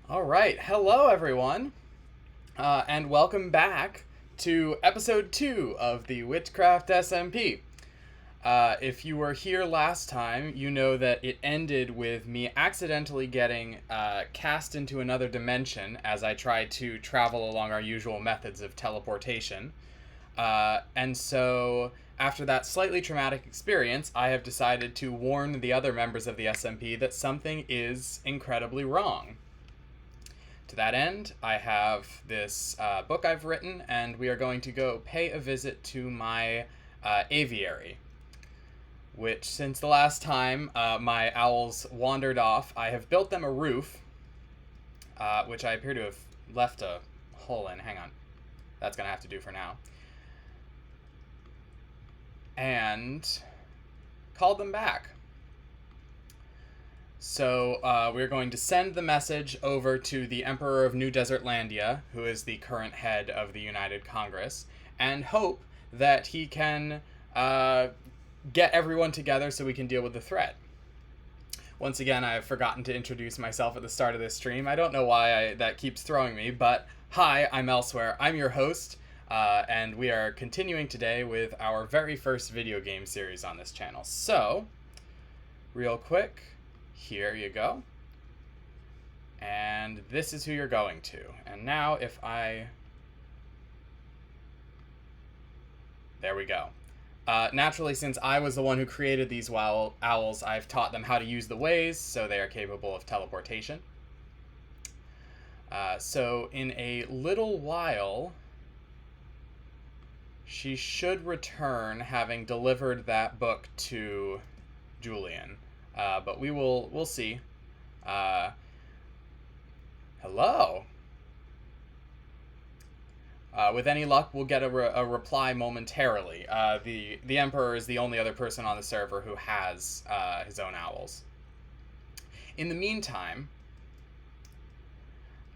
All right, hello everyone, and welcome back to episode 2 of the WitchCraft SMP. If you were here last time, you know that it ended with me accidentally getting cast into another dimension as I tried to travel along our usual methods of teleportation. And so, after that slightly traumatic experience, I have decided to warn the other members of the SMP that something is incredibly wrong. To that end, I have this book I've written, and we are going to go pay a visit to my aviary. Which, since the last time my owls wandered off, I have built them a roof, which I appear to have left a hole in. Hang on. That's going to have to do for now. And called them back. So we're going to send the message over to the Emperor of New Desertlandia, who is the current head of the United Congress, and hope that he can get everyone together so we can deal with the threat. Once again, I have forgotten to introduce myself at the start of this stream. I don't know why that keeps throwing me, but hi, I'm Elsewhere. I'm your host, and we are continuing today with our very first video game series on this channel. So, real quick, here you go. And this is who you're going to. And now if I... There we go. Naturally, since I was the one who created these owls, I've taught them how to use the ways, so they are capable of teleportation. So in a little while, she should return, having delivered that book to Julian. But we'll see. Hello. With any luck, we'll get a reply momentarily. The Emperor is the only other person on the server who has his own owls. In the meantime,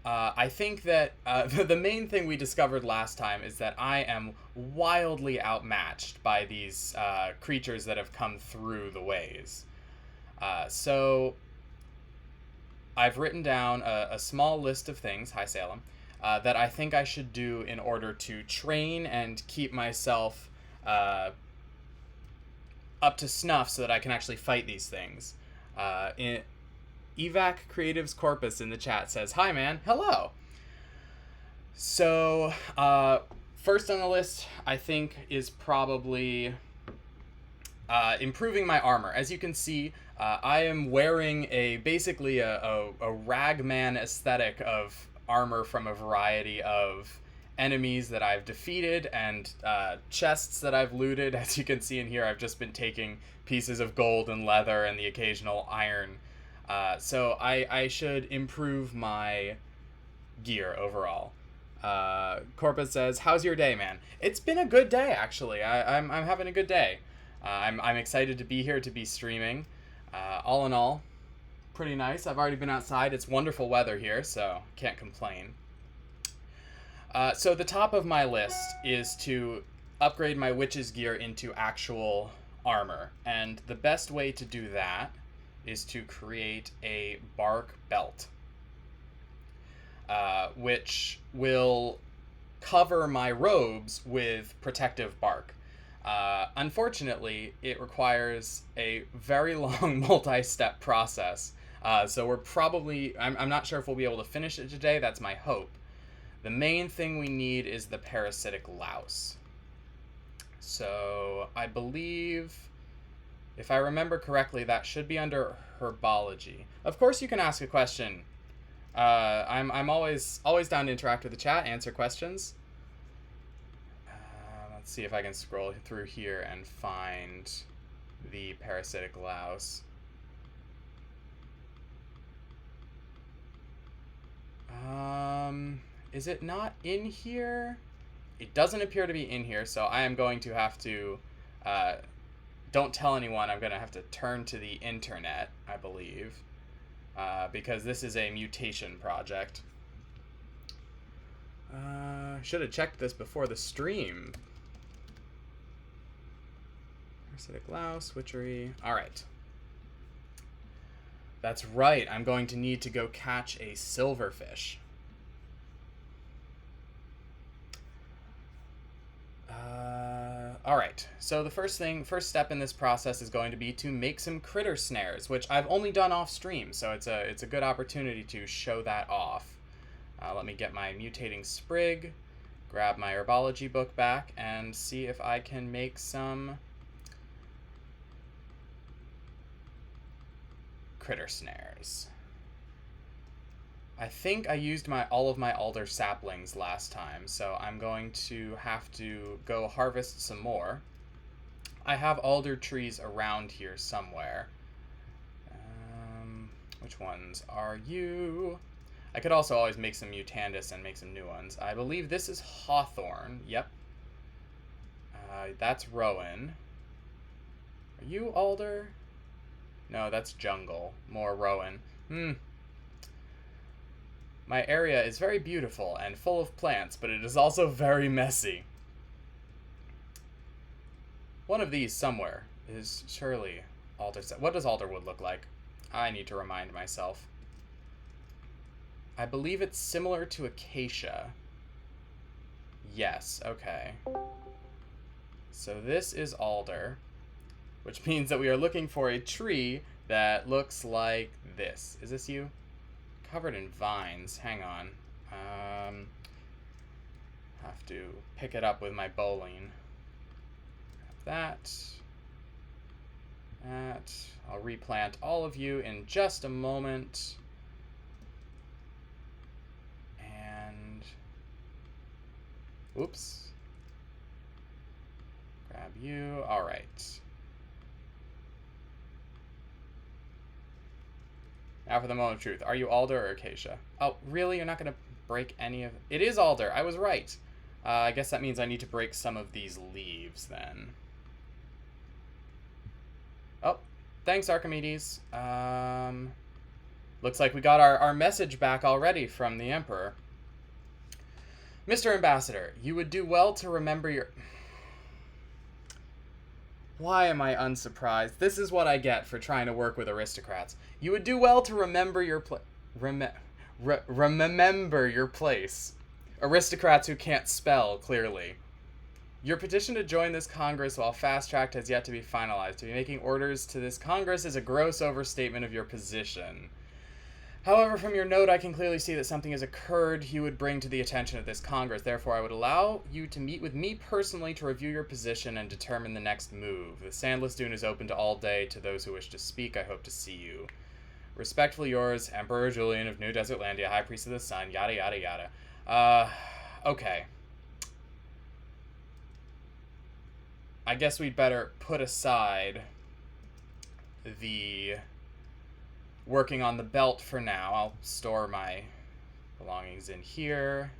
I think that the main thing we discovered last time is that I am wildly outmatched by these creatures that have come through the ways. So I've written down a small list of things, hi Salem, that I think I should do in order to train and keep myself up to snuff so that I can actually fight these things. Evac Creatives Corpus in the chat says, hi man, hello. So, first on the list, I think, is probably improving my armor. As you can see, I am wearing basically a ragman aesthetic of armor from a variety of enemies that I've defeated and chests that I've looted. As you can see in here, I've just been taking pieces of gold and leather and the occasional iron. So I should improve my gear overall. Corpus says, how's your day, man? It's been a good day, actually. I'm having a good day. I'm excited to be here, to be streaming. All in all, pretty nice. I've already been outside. It's wonderful weather here, so can't complain. So the top of my list is to upgrade my witch's gear into actual armor. And the best way to do that is to create a bark belt, which will cover my robes with protective bark. Unfortunately, it requires a very long multi-step process. So we're probably, I'm not sure if we'll be able to finish it today. That's my hope. The main thing we need is the parasitic louse. So I believe, if I remember correctly, that should be under herbology. Of course, you can ask a question. I'm always down to interact with the chat, answer questions. Let's see if I can scroll through here and find the parasitic louse. Is it not in here? It doesn't appear to be in here, so I am going to have to, don't tell anyone, I'm going to have to turn to the internet, I believe, because this is a mutation project. Should have checked this before the stream. Parasitic louse, witchery. All right. That's right. I'm going to need to go catch a silverfish. Alright, so the first step in this process is going to be to make some critter snares, which I've only done off stream, so it's a good opportunity to show that off. Let me get my mutating sprig, grab my herbology book back, and see if I can make some critter snares. I think I used all of my alder saplings last time, so I'm going to have to go harvest some more. I have alder trees around here somewhere. Which ones are you? I could also always make some mutandis and make some new ones. I believe this is hawthorn. Yep. That's rowan. Are you alder? No, that's jungle. More rowan. My area is very beautiful and full of plants, but it is also very messy. One of these somewhere is surely alder. What does alderwood look like? I need to remind myself. I believe it's similar to acacia. Yes, okay. So this is alder, which means that we are looking for a tree that looks like this. Is this you? Covered in vines. Hang on. Have to pick it up with my bowling. That. I'll replant all of you in just a moment. And oops. Grab you. All right. Now for the moment of truth. Are you alder or acacia? Oh, really? You're not going to break any of... It is alder. I was right. I guess that means I need to break some of these leaves then. Oh, thanks, Archimedes. Looks like we got our message back already from the Emperor. Mr. Ambassador, you would do well to remember your... Why am I unsurprised? This is what I get for trying to work with aristocrats. You would do well to remember your remember your place. Aristocrats who can't spell, clearly. Your petition to join this Congress, while fast-tracked, has yet to be finalized. To be making orders to this Congress is a gross overstatement of your position. However, from your note, I can clearly see that something has occurred you would bring to the attention of this Congress. Therefore, I would allow you to meet with me personally to review your position and determine the next move. The Sandless Dune is open to all day to those who wish to speak. I hope to see you. Respectfully yours, Emperor Julian of New Desertlandia, High Priest of the Sun, yada yada yada. Okay. I guess we'd better put aside the working on the belt for now. I'll store my belongings in here.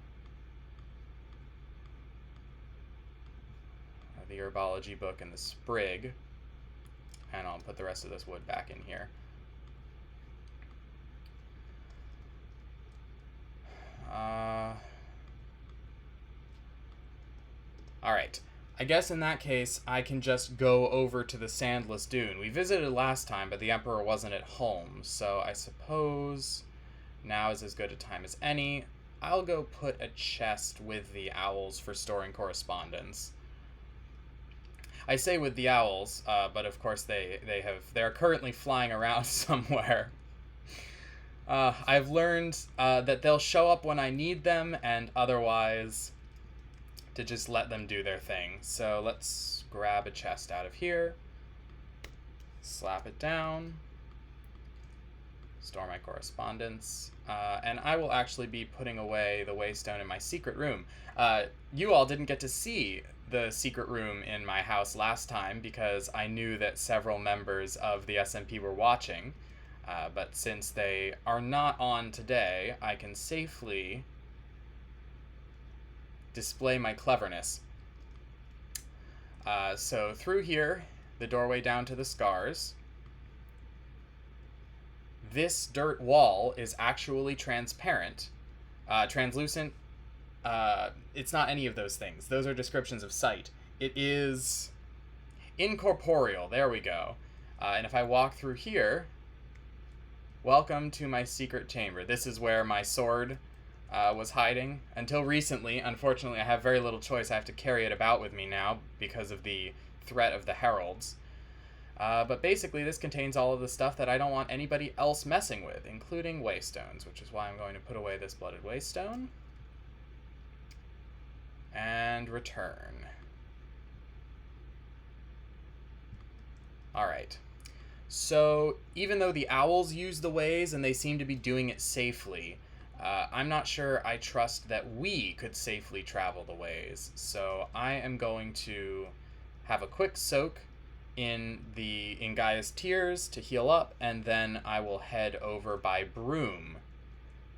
The herbology book and the sprig. And I'll put the rest of this wood back in here. Alright. I guess in that case, I can just go over to the Sandless Dune. We visited last time, but the Emperor wasn't at home, so I suppose now is as good a time as any. I'll go put a chest with the owls for storing correspondence. I say with the owls, but of course they're currently flying around somewhere. I've learned that they'll show up when I need them, and otherwise to just let them do their thing. So let's grab a chest out of here, slap it down, store my correspondence, and I will actually be putting away the waystone in my secret room. You all didn't get to see the secret room in my house last time because I knew that several members of the SMP were watching, but since they are not on today, I can safely display my cleverness. So through here, the doorway down to the scars. This dirt wall is actually transparent. Translucent, it's not any of those things. Those are descriptions of sight. It is incorporeal. There we go. And if I walk through here, Welcome to my secret chamber. This is where my sword was hiding. Until recently, unfortunately, I have very little choice. I have to carry it about with me now because of the threat of the heralds. But basically, this contains all of the stuff that I don't want anybody else messing with, including waystones, which is why I'm going to put away this blooded waystone. And return. Alright. So, even though the owls use the ways and they seem to be doing it safely, I'm not sure I trust that we could safely travel the ways. So, I am going to have a quick soak in Gaia's Tears to heal up, and then I will head over by Broom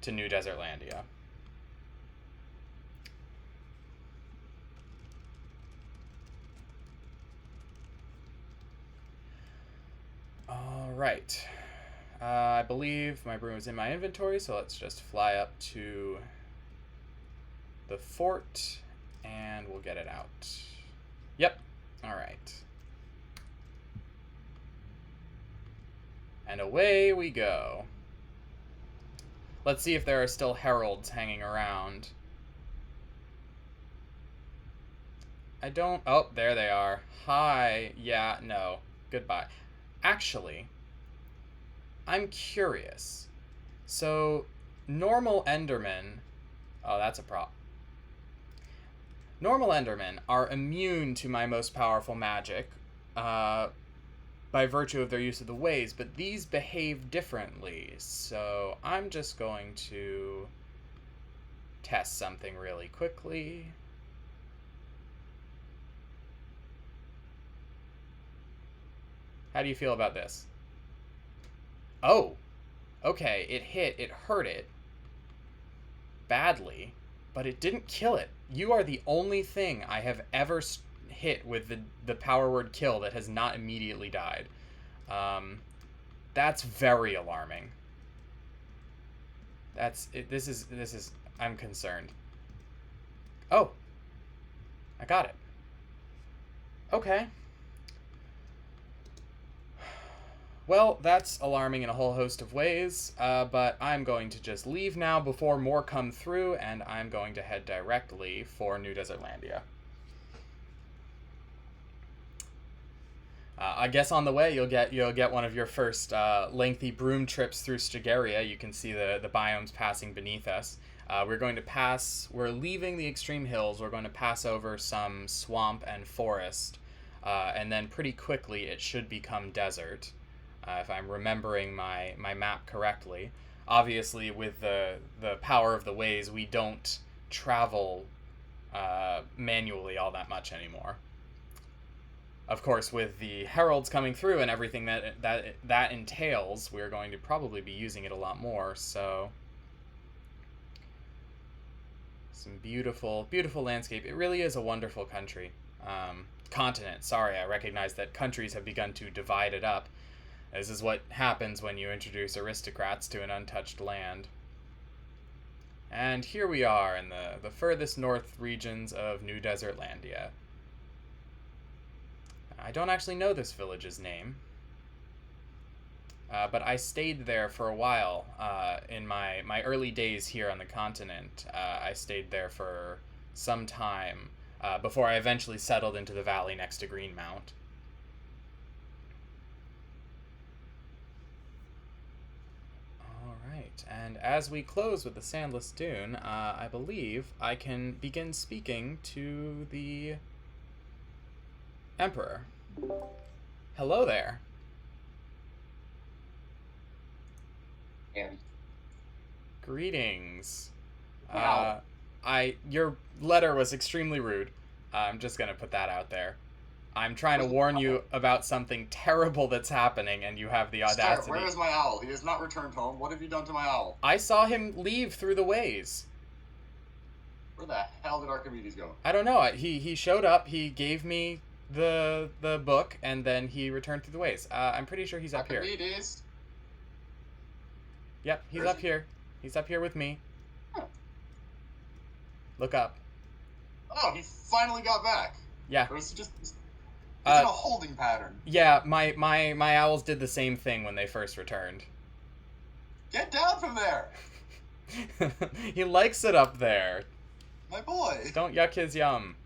to New Desertlandia. Alright. I believe my broom is in my inventory, so let's just fly up to the fort, and we'll get it out. Yep. Alright. And away we go. Let's see if there are still heralds hanging around. Oh, there they are. Hi. Yeah, no. Goodbye. Actually, I'm curious. So, normal Endermen... Oh, that's a problem. Normal Endermen are immune to my most powerful magic by virtue of their use of the ways, but these behave differently. So, I'm just going to test something really quickly. How do you feel about this? Oh, okay, it hurt it badly, but it didn't kill it. You are the only thing I have ever hit with the power word kill that has not immediately died. That's very alarming. This is, I'm concerned. Oh, I got it. Okay. Well, that's alarming in a whole host of ways, but I'm going to just leave now before more come through, and I'm going to head directly for New Desertlandia. I guess on the way you'll get one of your first lengthy broom trips through Stagaria. You can see the biomes passing beneath us. We're leaving the extreme hills. We're going to pass over some swamp and forest, and then pretty quickly it should become desert. If I'm remembering my map correctly. Obviously, with the power of the ways, we don't travel manually all that much anymore. Of course, with the heralds coming through and everything that entails, we're going to probably be using it a lot more. So, some beautiful, beautiful landscape. It really is a wonderful country. Continent. Sorry, I recognize that countries have begun to divide it up. This is what happens when you introduce aristocrats to an untouched land. And here we are in the furthest north regions of New Desertlandia. I don't actually know this village's name, but I stayed there for a while in my early days here on the continent. I stayed there for some time before I eventually settled into the valley next to Greenmount. And as we close with the Sandless Dune, I believe I can begin speaking to the Emperor. Hello there. And Greetings. wow. Your letter was extremely rude. I'm just gonna put that out there. I'm trying to warn you about something terrible that's happening, and you have the audacity. Sir, where is my owl? He has not returned home. What have you done to my owl? I saw him leave through the ways. Where the hell did Archimedes go? I don't know. He showed up. He gave me the book, and then he returned through the ways. I'm pretty sure he's up here. Archimedes? Yep, he's up here. He's up here with me. Huh. Look up. Oh, he finally got back. Yeah. Or is he just... He's in a holding pattern. Yeah, my owls did the same thing when they first returned. Get down from there! He likes it up there. My boy! Don't yuck his yum.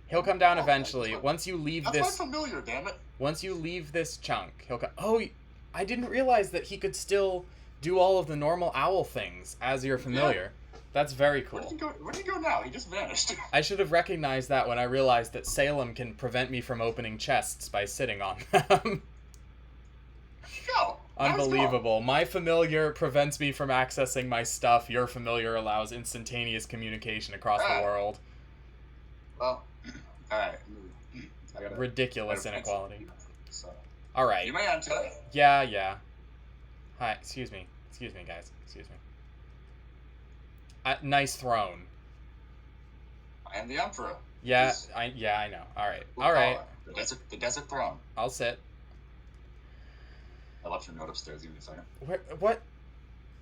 He'll come down Oh, eventually. that's Once you leave That's this... my familiar, damn it! Once you leave this chunk, he'll come... Oh, I didn't realize that he could still do all of the normal owl things as your familiar. Yeah. That's very cool. Where'd he go now? He just vanished. I should have recognized that when I realized that Salem can prevent me from opening chests by sitting on them. Go. Unbelievable. My familiar prevents me from accessing my stuff. Your familiar allows instantaneous communication across the world. Well, alright. Ridiculous inequality. So. Alright. You may enter. Yeah. Hi, excuse me. Excuse me, guys. Excuse me. Nice throne. I am the Emperor. Yeah, I know. Alright. The desert throne. I'll sit. I left your note upstairs. Give me a second. What?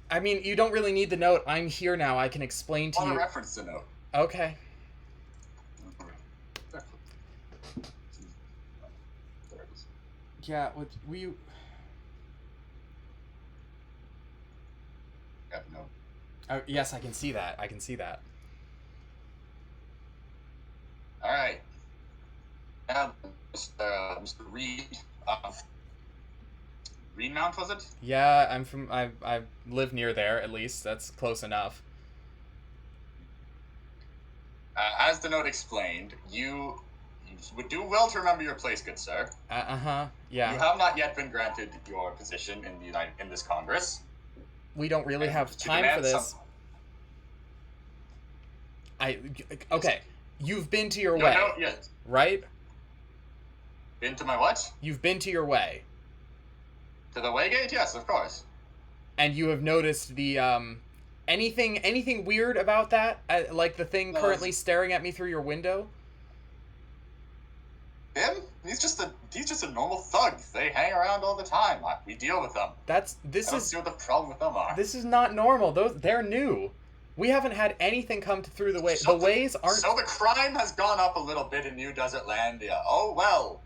I mean, you don't really need the note. I'm here now. I can explain to you. I want a reference to note. Okay. There it is. Yeah, will you... Got the note. Oh, yes, I can see that. I can see that. All right. Now, Mr. Reed. Greenmount, was it? Yeah, I'm from... I live near there, at least. That's close enough. As the note explained, you would do well to remember your place, good sir. Yeah. You have not yet been granted your position in this Congress. We don't really have time for this. Okay, you've been to your way, yes. right? Been to my what? You've been to your way. To the Waygate? Yes, of course. And you have noticed the, anything weird about that? Like the thing currently staring at me through your window? Him? He's just a normal thug. They hang around all the time. We deal with them. I don't see what the problem with them are. This is not normal. They're new. We haven't had anything come through the way. The ways aren't... So the crime has gone up a little bit in New Desertlandia. Oh well.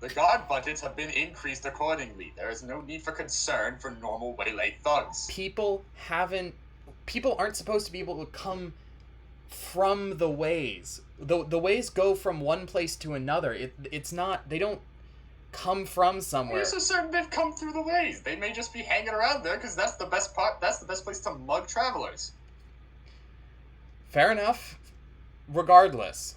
The guard budgets have been increased accordingly. There is no need for concern for normal waylay thugs. People aren't supposed to be able to come from the ways. The ways go from one place to another. It's not... They don't come from somewhere. You're so certain they've come through the ways. They may just be hanging around there because that's the best part. That's the best place to mug travelers. Fair enough. Regardless.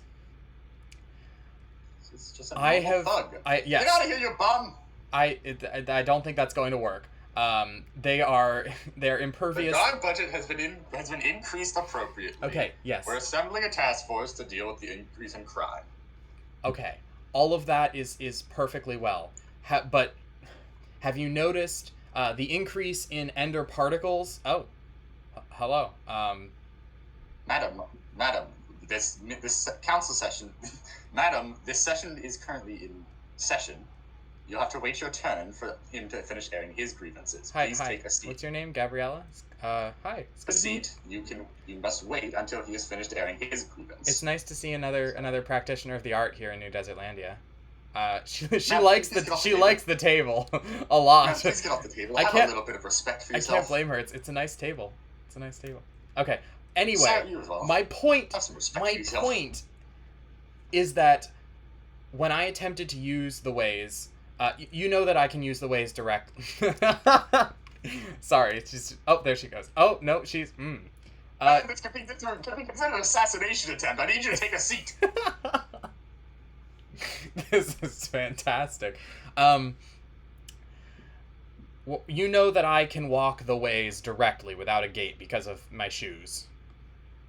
It's just a normal thug. Yes. Get out of here, you bum! I don't think that's going to work. They're impervious. The guard budget has been increased appropriately. Okay, yes. We're assembling a task force to deal with the increase in crime. Okay. All of that is perfectly well. But have you noticed the increase in ender particles? Oh. Hello. Madam, this council session, madam, this session is currently in session. You'll have to wait your turn for him to finish airing his grievances. Please take a seat. What's your name, Gabriella? Hi. A seat. You must wait until he has finished airing his grievance. It's nice to see another practitioner of the art here in New Desertlandia. She likes the table a lot. Please get off the table. Have a little bit of respect for yourself. I can't blame her. It's a nice table. It's a nice table. Okay. Anyway, my point is that when I attempted to use the ways, you know that I can use the ways directly. Sorry, it's just... Oh, there she goes. Oh, no, she's... This could be considered an assassination attempt. I need you to take a seat. This is fantastic. You know that I can walk the ways directly without a gate because of my shoes.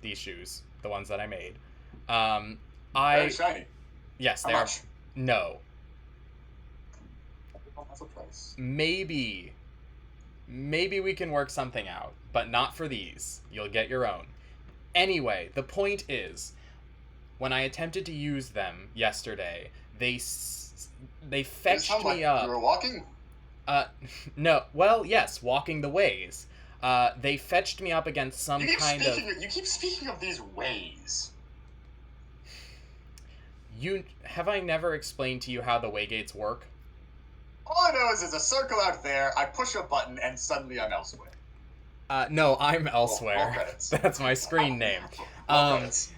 These shoes, the ones that I made. Very shiny. Yes, How they are. much? No. That's a price. Maybe we can work something out, but not for these. You'll get your own. Anyway, the point is, when I attempted to use them yesterday, they fetched me up. You were walking? No. Well, yes, walking the ways. They fetched me up against some kind of... You keep speaking of these ways. Have I never explained to you how the waygates work? All I know is there's a circle out there, I push a button, and suddenly I'm elsewhere. No, I'm elsewhere. Roll credits. That's my screen name. Roll credits.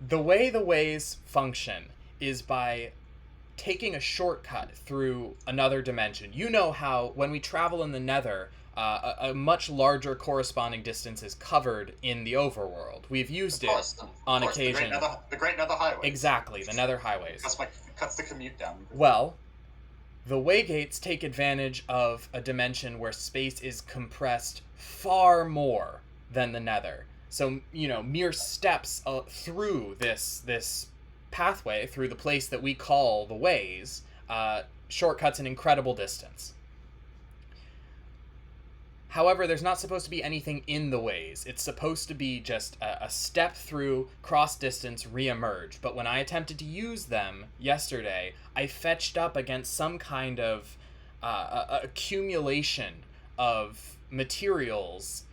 The way the ways function is by taking a shortcut through another dimension. You know how when we travel in the Nether, a much larger corresponding distance is covered in the overworld. We've used it on occasion. The Great Nether Highway. Exactly, the Nether Highways. Cuts the commute down. Well, the Waygates take advantage of a dimension where space is compressed far more than the Nether. So, mere steps through this pathway, through the place that we call the Ways, shortcuts an incredible distance. However, there's not supposed to be anything in the Ways. It's supposed to be just a step through, cross distance, re-emerge. But when I attempted to use them yesterday, I fetched up against some kind of accumulation of materials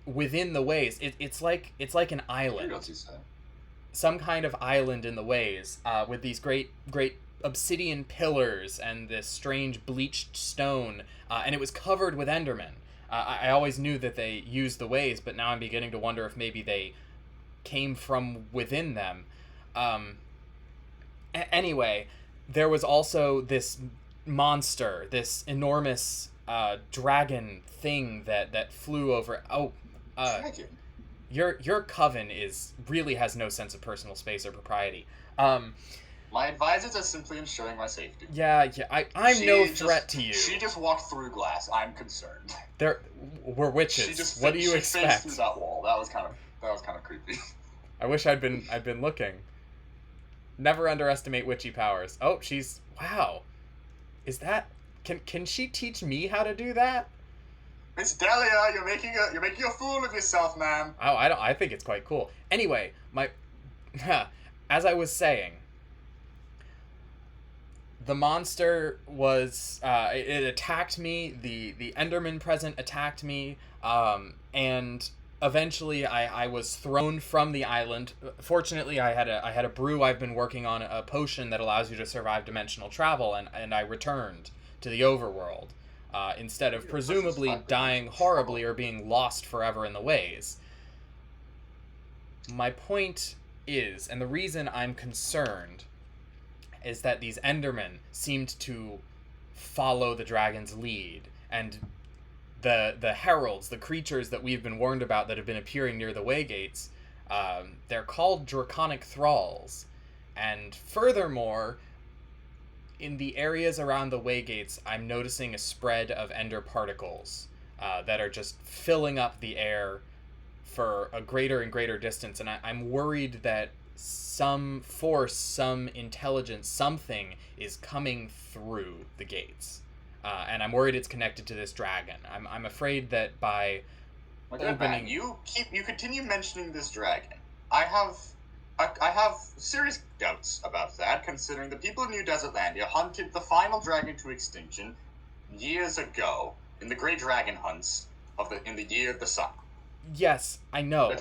within the Ways. It's like an island. Some kind of island in the Ways, with these great obsidian pillars and this strange bleached stone, and it was covered with Endermen. I always knew that they used the Ways, but now I'm beginning to wonder if maybe they came from within them. Anyway, there was also this monster, this enormous dragon thing that flew over. Dragon? Your coven really has no sense of personal space or propriety. My advisors are simply ensuring my safety. Yeah, I'm no threat to you. She just walked through glass. I'm concerned. We're witches. What do you expect? She through that wall. That was kind of creepy. I wish I'd been looking. Never underestimate witchy powers. Oh, wow. Is that can she teach me how to do that? Miss Delia, you're making a fool of yourself, ma'am. Oh, I think it's quite cool. Anyway, as I was saying, the monster was it attacked me. The Enderman present attacked me, and eventually I was thrown from the island. Fortunately, I had a brew. I've been working on a potion that allows you to survive dimensional travel, and I returned to the overworld instead of presumably dying horribly or being lost forever in the Ways. My point is, and the reason I'm concerned, is that these Endermen seemed to follow the dragon's lead, and the heralds, the creatures that we've been warned about that have been appearing near the Waygates, they're called draconic thralls. And furthermore, in the areas around the Waygates, I'm noticing a spread of ender particles that are just filling up the air for a greater and greater distance, and I'm worried that some force, some intelligence, something is coming through the gates, and I'm worried it's connected to this dragon. I'm afraid that by opening, you continue mentioning this dragon. I have serious doubts about that, considering the people of New Desertlandia hunted the final dragon to extinction years ago in the Great Dragon Hunts in the Year of the Sun. Yes, I know. The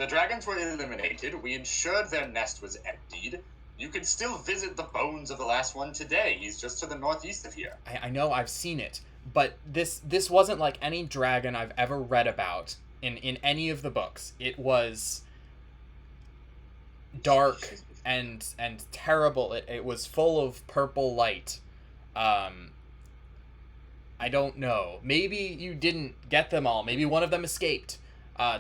dragons were eliminated. We ensured their nest was emptied. You can still visit the bones of the last one today. He's just to the northeast of here. I know, I've seen it. But this wasn't like any dragon I've ever read about in any of the books. It was dark and terrible. It was full of purple light. I don't know. Maybe you didn't get them all. Maybe one of them escaped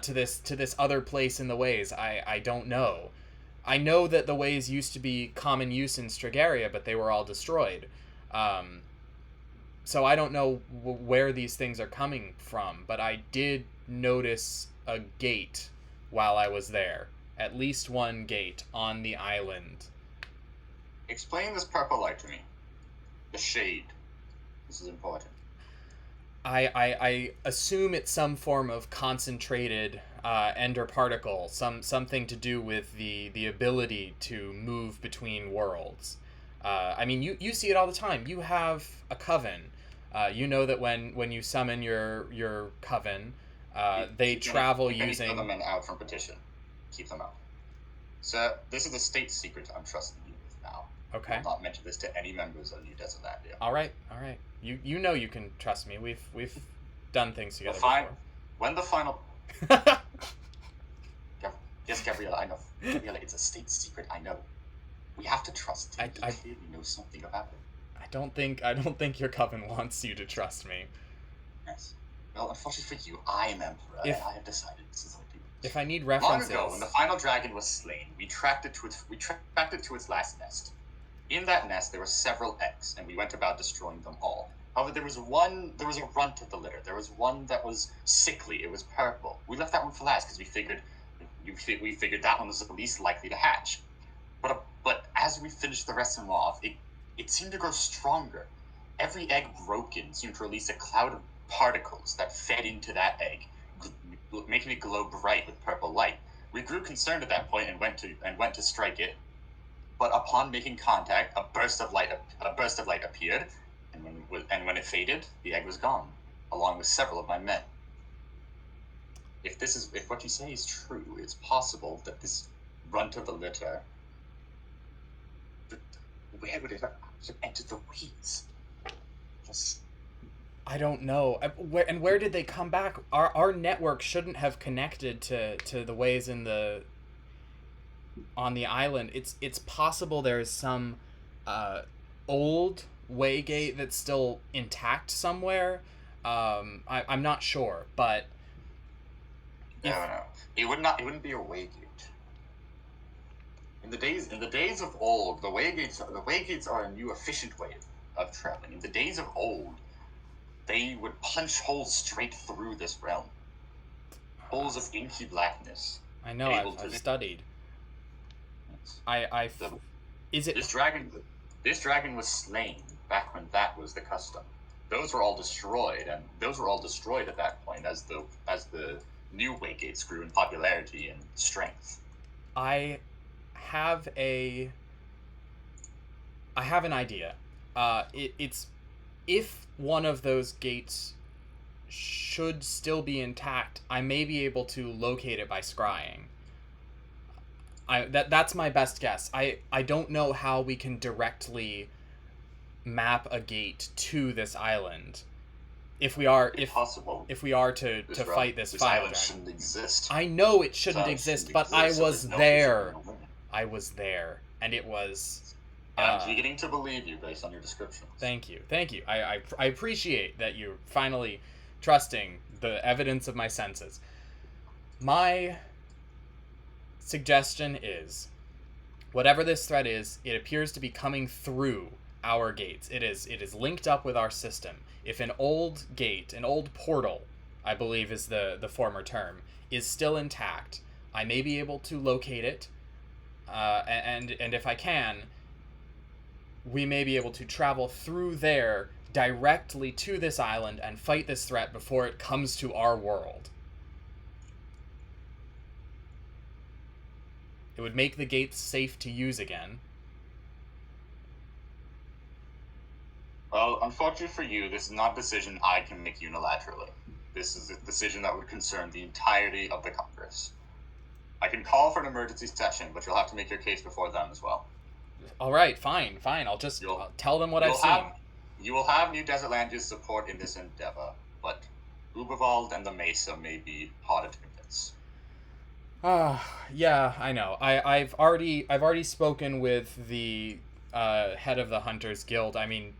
to this other place in the Ways. I don't know. I know that the Ways used to be common use in Stragaria, but they were all destroyed. So I don't know where these things are coming from, but I did notice a gate while I was there. At least one gate on the island. Explain this purple light to me. The shade. This is important. I assume it's some form of concentrated ender particle, something to do with the ability to move between worlds. I mean, you see it all the time. You have a coven. You know that when you summon your coven, they travel using. Keep them out from petition. Keep them out. So this is a state secret I'm trusting you with now. Okay. I will not mention this to any members of New Desertlandia. All right. You know you can trust me. We've done things together When the final... Yes, Gabriella, I know. Gabriella, it's a state secret, I know. We have to trust him. He clearly knows something about it. I don't think your coven wants you to trust me. Yes. Well, unfortunately for you, I am Emperor, and I have decided this is what I do. If I need references... Long ago, when the final dragon was slain, we tracked it to its last nest. In that nest, there were several eggs, and we went about destroying them all. However, there was a runt of the litter. There was one that was sickly. It was purple. We left that one for last because we figured that one was the least likely to hatch. But as we finished the rest of them off, it seemed to grow stronger. Every egg broken seemed to release a cloud of particles that fed into that egg, making it glow bright with purple light. We grew concerned at that point and went to strike it. But upon making contact, a burst of light appeared, and when it faded, the egg was gone, along with several of my men. If what you say is true, it's possible that this runt of the litter, where would it have entered the weeds? I don't know. Where did they come back? Our network shouldn't have connected to the ways on the island. It's possible there's some old waygate that's still intact somewhere. I'm not sure, but no. It wouldn't be a waygate. In the days of old, the waygates are a new efficient way of traveling. In the days of old, they would punch holes straight through this realm. Holes of inky blackness. I know, I've studied. This dragon was slain back when that was the custom. Those were all destroyed at that point as the new waygates grew in popularity and strength. I have an idea. It's if one of those gates should still be intact, I may be able to locate it by scrying. That's my best guess. I don't know how we can directly map a gate to this island. If we are to fight this fire dragon. Shouldn't exist. I know it shouldn't exist, but I was there. I was there, and it was. I'm beginning to believe you based on your description. Thank you. I appreciate that you're finally trusting the evidence of my senses. My suggestion is, whatever this threat is, it appears to be coming through our gates. It is linked up with our system. If an old gate, an old portal, I believe is the former term, is still intact, I may be able to locate it, and if I can, we may be able to travel through there directly to this island and fight this threat before it comes to our world. It would make the gates safe to use again. Well, unfortunately for you, this is not a decision I can make unilaterally. This is a decision that would concern the entirety of the Congress. I can call for an emergency session, but you'll have to make your case before them as well. All right, fine. I'll tell them what I've seen. You will have New Desertlandia's support in this endeavor, but Uberwald and the Mesa may be harder to convince. Yeah, I know. I've already spoken with the head of the Hunters Guild. I mean,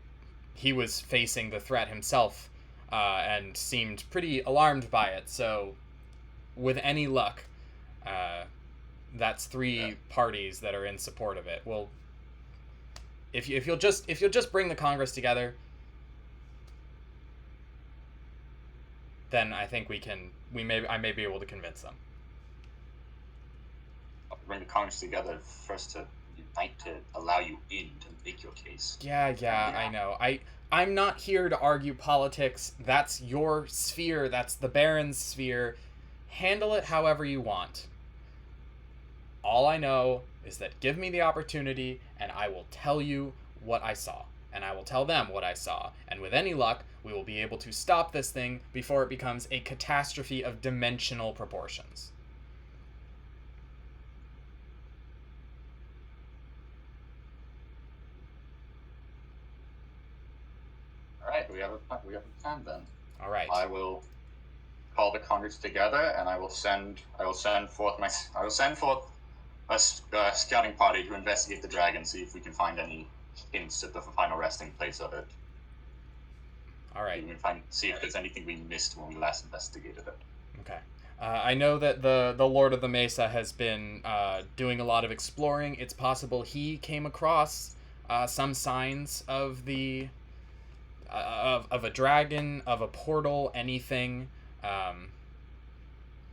he was facing the threat himself, and seemed pretty alarmed by it. So, with any luck, that's three parties that are in support of it. Well, if you'll just bring the Congress together, then I think I may be able to convince them. I'll bring the Congress together first to unite to allow you in to make your case. Yeah, I know. I'm not here to argue politics. That's your sphere. That's the Baron's sphere. Handle it however you want. All I know is that give me the opportunity, and I will tell you what I saw. And I will tell them what I saw. And with any luck, we will be able to stop this thing before it becomes a catastrophe of dimensional proportions. we have a plan then. All right. I will call the Congress together, and I will send forth a scouting party to investigate the dragon, see if we can find any hints at the final resting place of it. All right. We can see if there's anything we missed when we last investigated it. Okay. I know that the Lord of the Mesa has been doing a lot of exploring. It's possible he came across some signs of the of a dragon, of a portal, anything.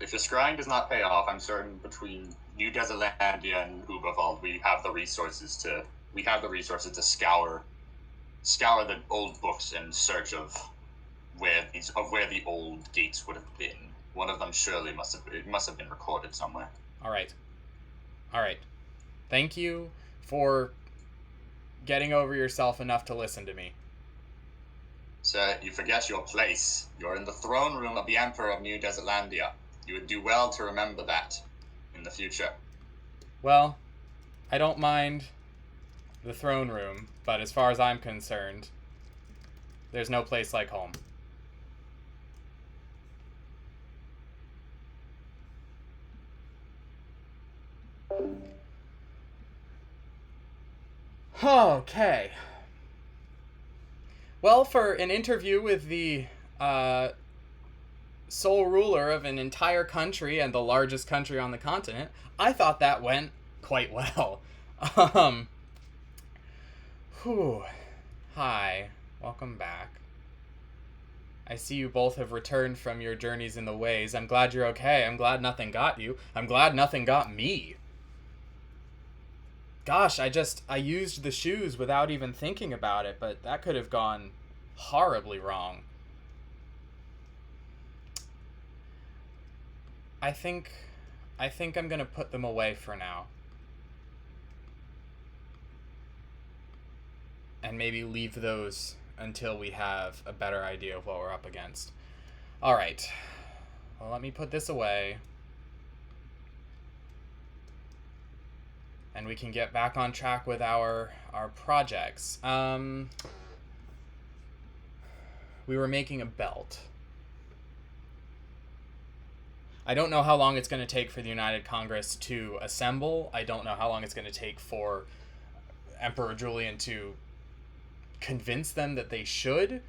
If the scrying does not pay off, I'm certain between New Desertlandia and Uberwald, we have the resources to scour the old books in search of where the old gates would have been. One of them surely must have been recorded somewhere. All right. Thank you for getting over yourself enough to listen to me. Sir, you forget your place. You're in the throne room of the Emperor of New Desertlandia. You would do well to remember that in the future. Well, I don't mind the throne room, but as far as I'm concerned, there's no place like home. Okay. Well, for an interview with the sole ruler of an entire country and the largest country on the continent, I thought that went quite well. Whew. Hi. Welcome back. I see you both have returned from your journeys in the ways. I'm glad you're okay. I'm glad nothing got you. I'm glad nothing got me. Gosh, I used the shoes without even thinking about it, but that could have gone horribly wrong. I think I'm gonna put them away for now. And maybe leave those until we have a better idea of what we're up against. Alright. Well, let me put this away. And we can get back on track with our projects. We were making a belt. I don't know how long it's going to take for the United Congress to assemble. I don't know how long it's going to take for Emperor Julian to convince them that they should.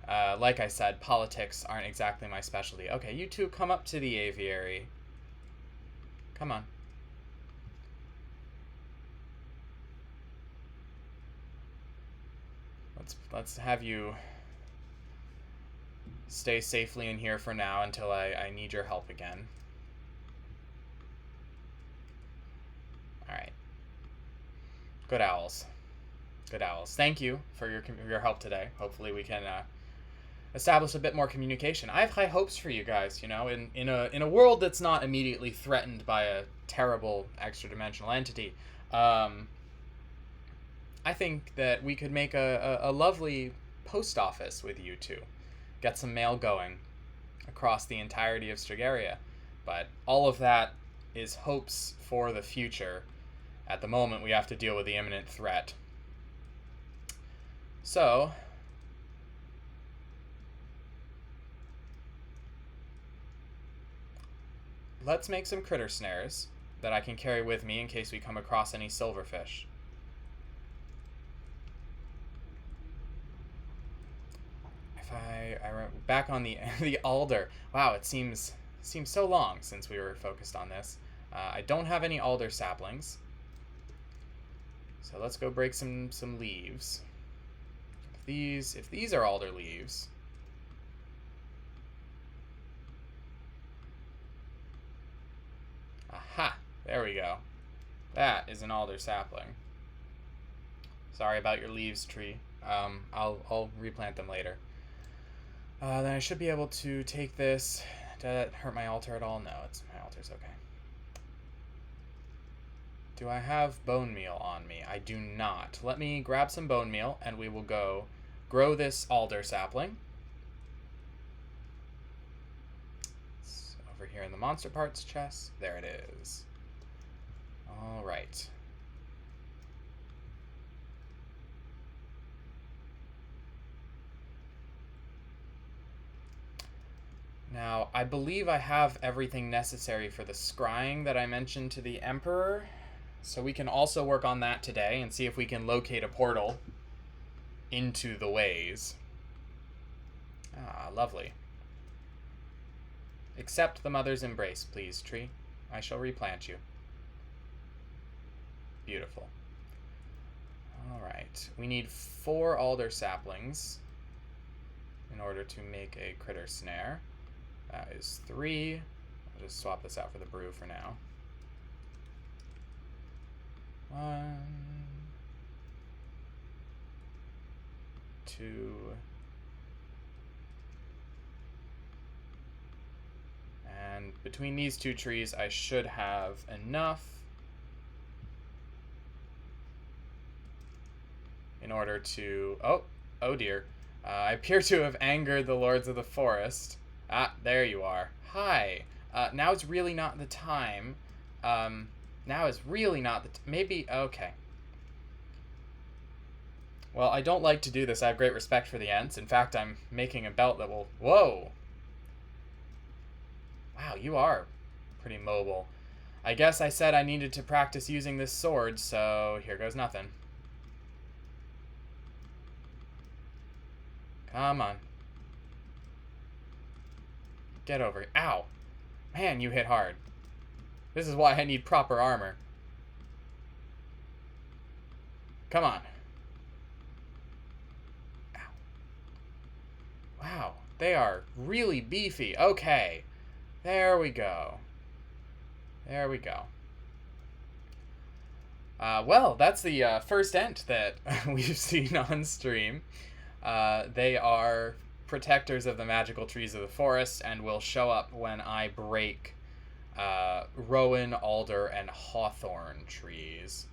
Like I said, politics aren't exactly my specialty. Okay, you two come up to the aviary. Come on. Let's have you stay safely in here for now until I need your help again. Alright. Good owls. Good owls. Thank you for your help today. Hopefully we can establish a bit more communication. I have high hopes for you guys, you know, in a world that's not immediately threatened by a terrible extra-dimensional entity. I think that we could make a lovely post office with you two. Get some mail going across the entirety of Strigaria. But all of that is hopes for the future. At the moment, we have to deal with the imminent threat. So, let's make some critter snares that I can carry with me in case we come across any silverfish. Back on the alder. Wow, it seems so long since we were focused on this. I don't have any alder saplings, so let's go break some leaves. If these are alder leaves, aha, there we go. That is an alder sapling. Sorry about your leaves, tree. I'll replant them later. Then I should be able to take this. Did that hurt my altar at all? No, my altar's okay. Do I have bone meal on me? I do not. Let me grab some bone meal, and we will go grow this alder sapling. It's over here in the monster parts chest. There it is. All right. Now, I believe I have everything necessary for the scrying that I mentioned to the Emperor, so we can also work on that today and see if we can locate a portal into the ways. Ah, lovely. Accept the mother's embrace, please, tree. I shall replant you. Beautiful. Alright, we need 4 alder saplings in order to make a critter snare. That is 3. I'll just swap this out for the brew for now. 1, 2, and between these 2 trees I should have enough in order to... Oh dear. I appear to have angered the lords of the forest. Ah, there you are. Hi. Now is really not the time. Now is really not the... Maybe... Okay. Well, I don't like to do this. I have great respect for the Ents. In fact, I'm making a belt that will... Whoa! Wow, you are pretty mobile. I guess I said I needed to practice using this sword, so here goes nothing. Come on. Get over it. Ow! Man, you hit hard. This is why I need proper armor. Come on. Ow. Wow, they are really beefy. Okay. There we go. There we go. Well, that's the first Ent that we've seen on stream. They are protectors of the magical trees of the forest and will show up when I break rowan, alder, and hawthorn trees,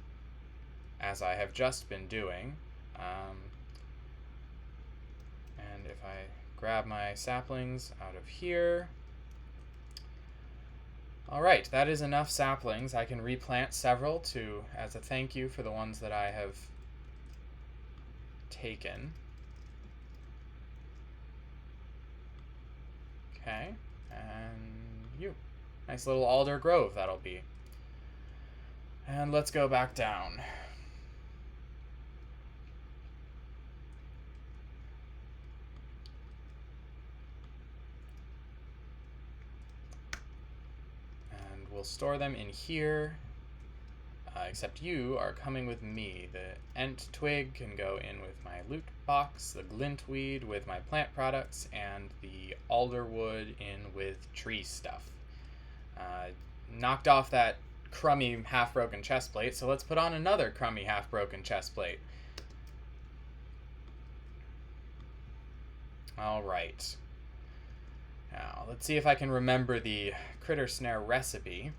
as I have just been doing. And if I grab my saplings out of here... Alright, that is enough saplings. I can replant several as a thank you for the ones that I have taken. Okay, and you. Nice little alder grove that'll be. And let's go back down. And we'll store them in here. Except you are coming with me. The Ent twig can go in with my loot box, the glintweed with my plant products, and the alderwood in with tree stuff. Knocked off that crummy half-broken chest plate, so let's put on another crummy half-broken chest plate. Alright. Now, let's see if I can remember the critter snare recipe.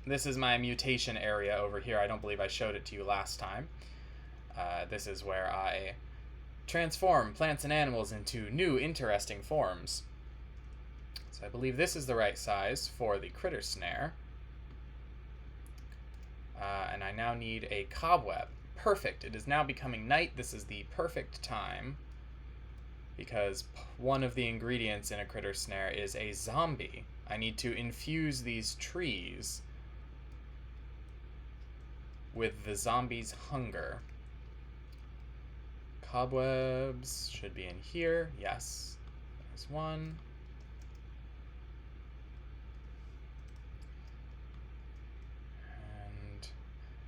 This is my mutation area over here. I don't believe I showed it to you last time. This is where I transform plants and animals into new, interesting forms. So I believe this is the right size for the critter snare. And I now need a cobweb. Perfect. It is now becoming night. This is the perfect time, because one of the ingredients in a critter snare is a zombie. I need to infuse these trees with the zombie's hunger. Cobwebs should be in here. Yes. There's one. And,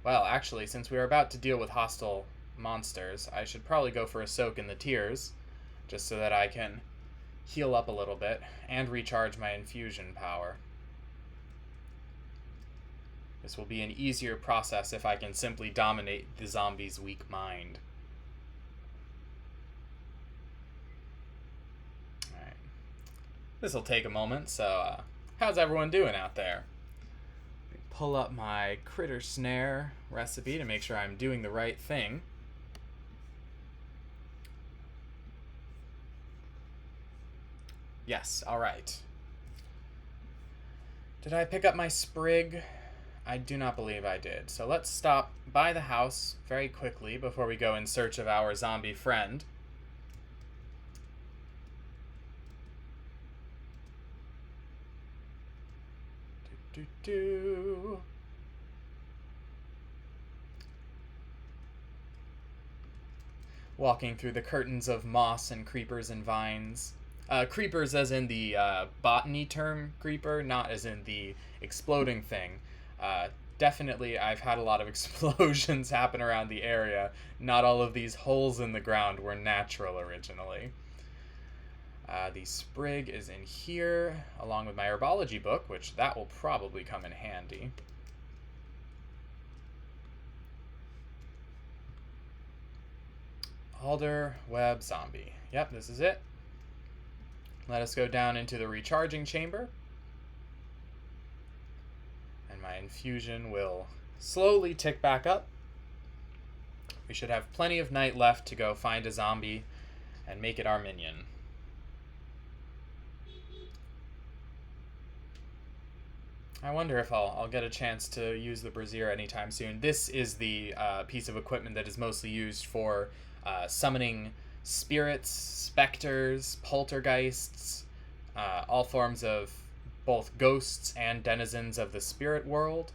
well, actually, since we are about to deal with hostile monsters, I should probably go for a soak in the tears, just so that I can heal up a little bit and recharge my infusion power. This will be an easier process if I can simply dominate the zombie's weak mind. Alright. This will take a moment, so how's everyone doing out there? Let me pull up my critter snare recipe to make sure I'm doing the right thing. Yes, alright. Did I pick up my sprig? I do not believe I did. So let's stop by the house very quickly before we go in search of our zombie friend. Do. Walking through the curtains of moss and creepers and vines. Creepers as in the botany term creeper, not as in the exploding thing. Definitely, I've had a lot of explosions happen around the area. Not all of these holes in the ground were natural originally. The sprig is in here, along with my herbology book, which that will probably come in handy. Alder, web, zombie. Yep, this is it. Let us go down into the recharging chamber. And my infusion will slowly tick back up. We should have plenty of night left to go find a zombie and make it our minion. I wonder if I'll get a chance to use the brazier anytime soon. This is the piece of equipment that is mostly used for summoning spirits, specters, poltergeists, all forms of both ghosts and denizens of the spirit world.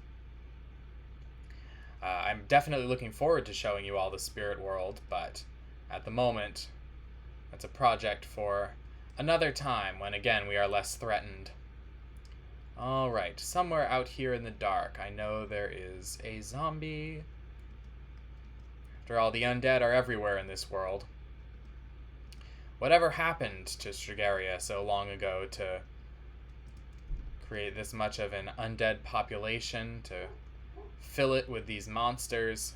I'm definitely looking forward to showing you all the spirit world, but at the moment, that's a project for another time when, again, we are less threatened. Alright, somewhere out here in the dark, I know there is a zombie. After all, the undead are everywhere in this world. Whatever happened to Strigaria so long ago to create this much of an undead population, to fill it with these monsters?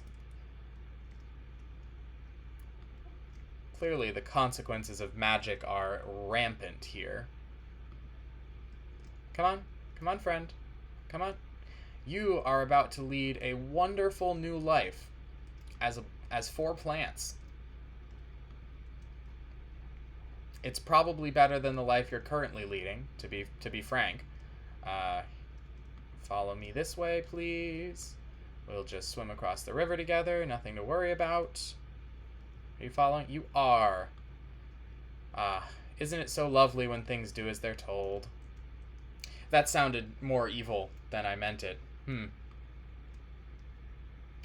Clearly, the consequences of magic are rampant here. Come on, friend. Come on. You are about to lead a wonderful new life as 4 plants. It's probably better than the life you're currently leading, to be frank. Follow me this way, please. We'll just swim across the river together. Nothing to worry about. Are you following? You are. Isn't it so lovely when things do as they're told? That sounded more evil than I meant it.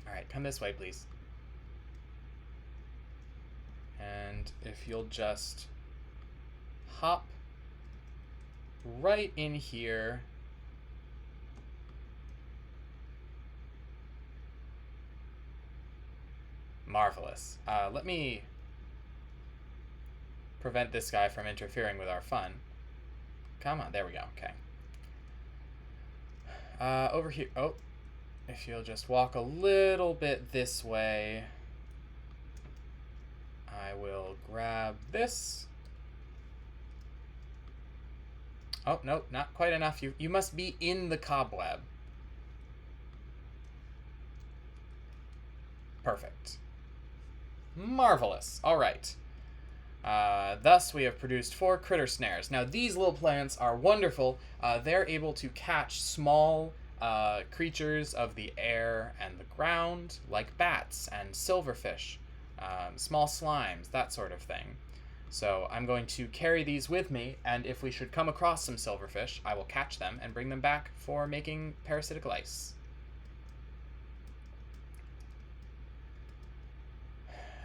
Alright, come this way, please. And if you'll just hop right in here. Marvelous. Let me prevent this guy from interfering with our fun. Come on, there we go. Okay. Over here. Oh, if you'll just walk a little bit this way, I will grab this. Oh, no, not quite enough. You must be in the cobweb. Perfect. Marvelous. All right. Thus, we have produced 4 critter snares. Now, these little plants are wonderful. They're able to catch small creatures of the air and the ground, like bats and silverfish, small slimes, that sort of thing. So I'm going to carry these with me, and if we should come across some silverfish, I will catch them and bring them back for making parasitical ice.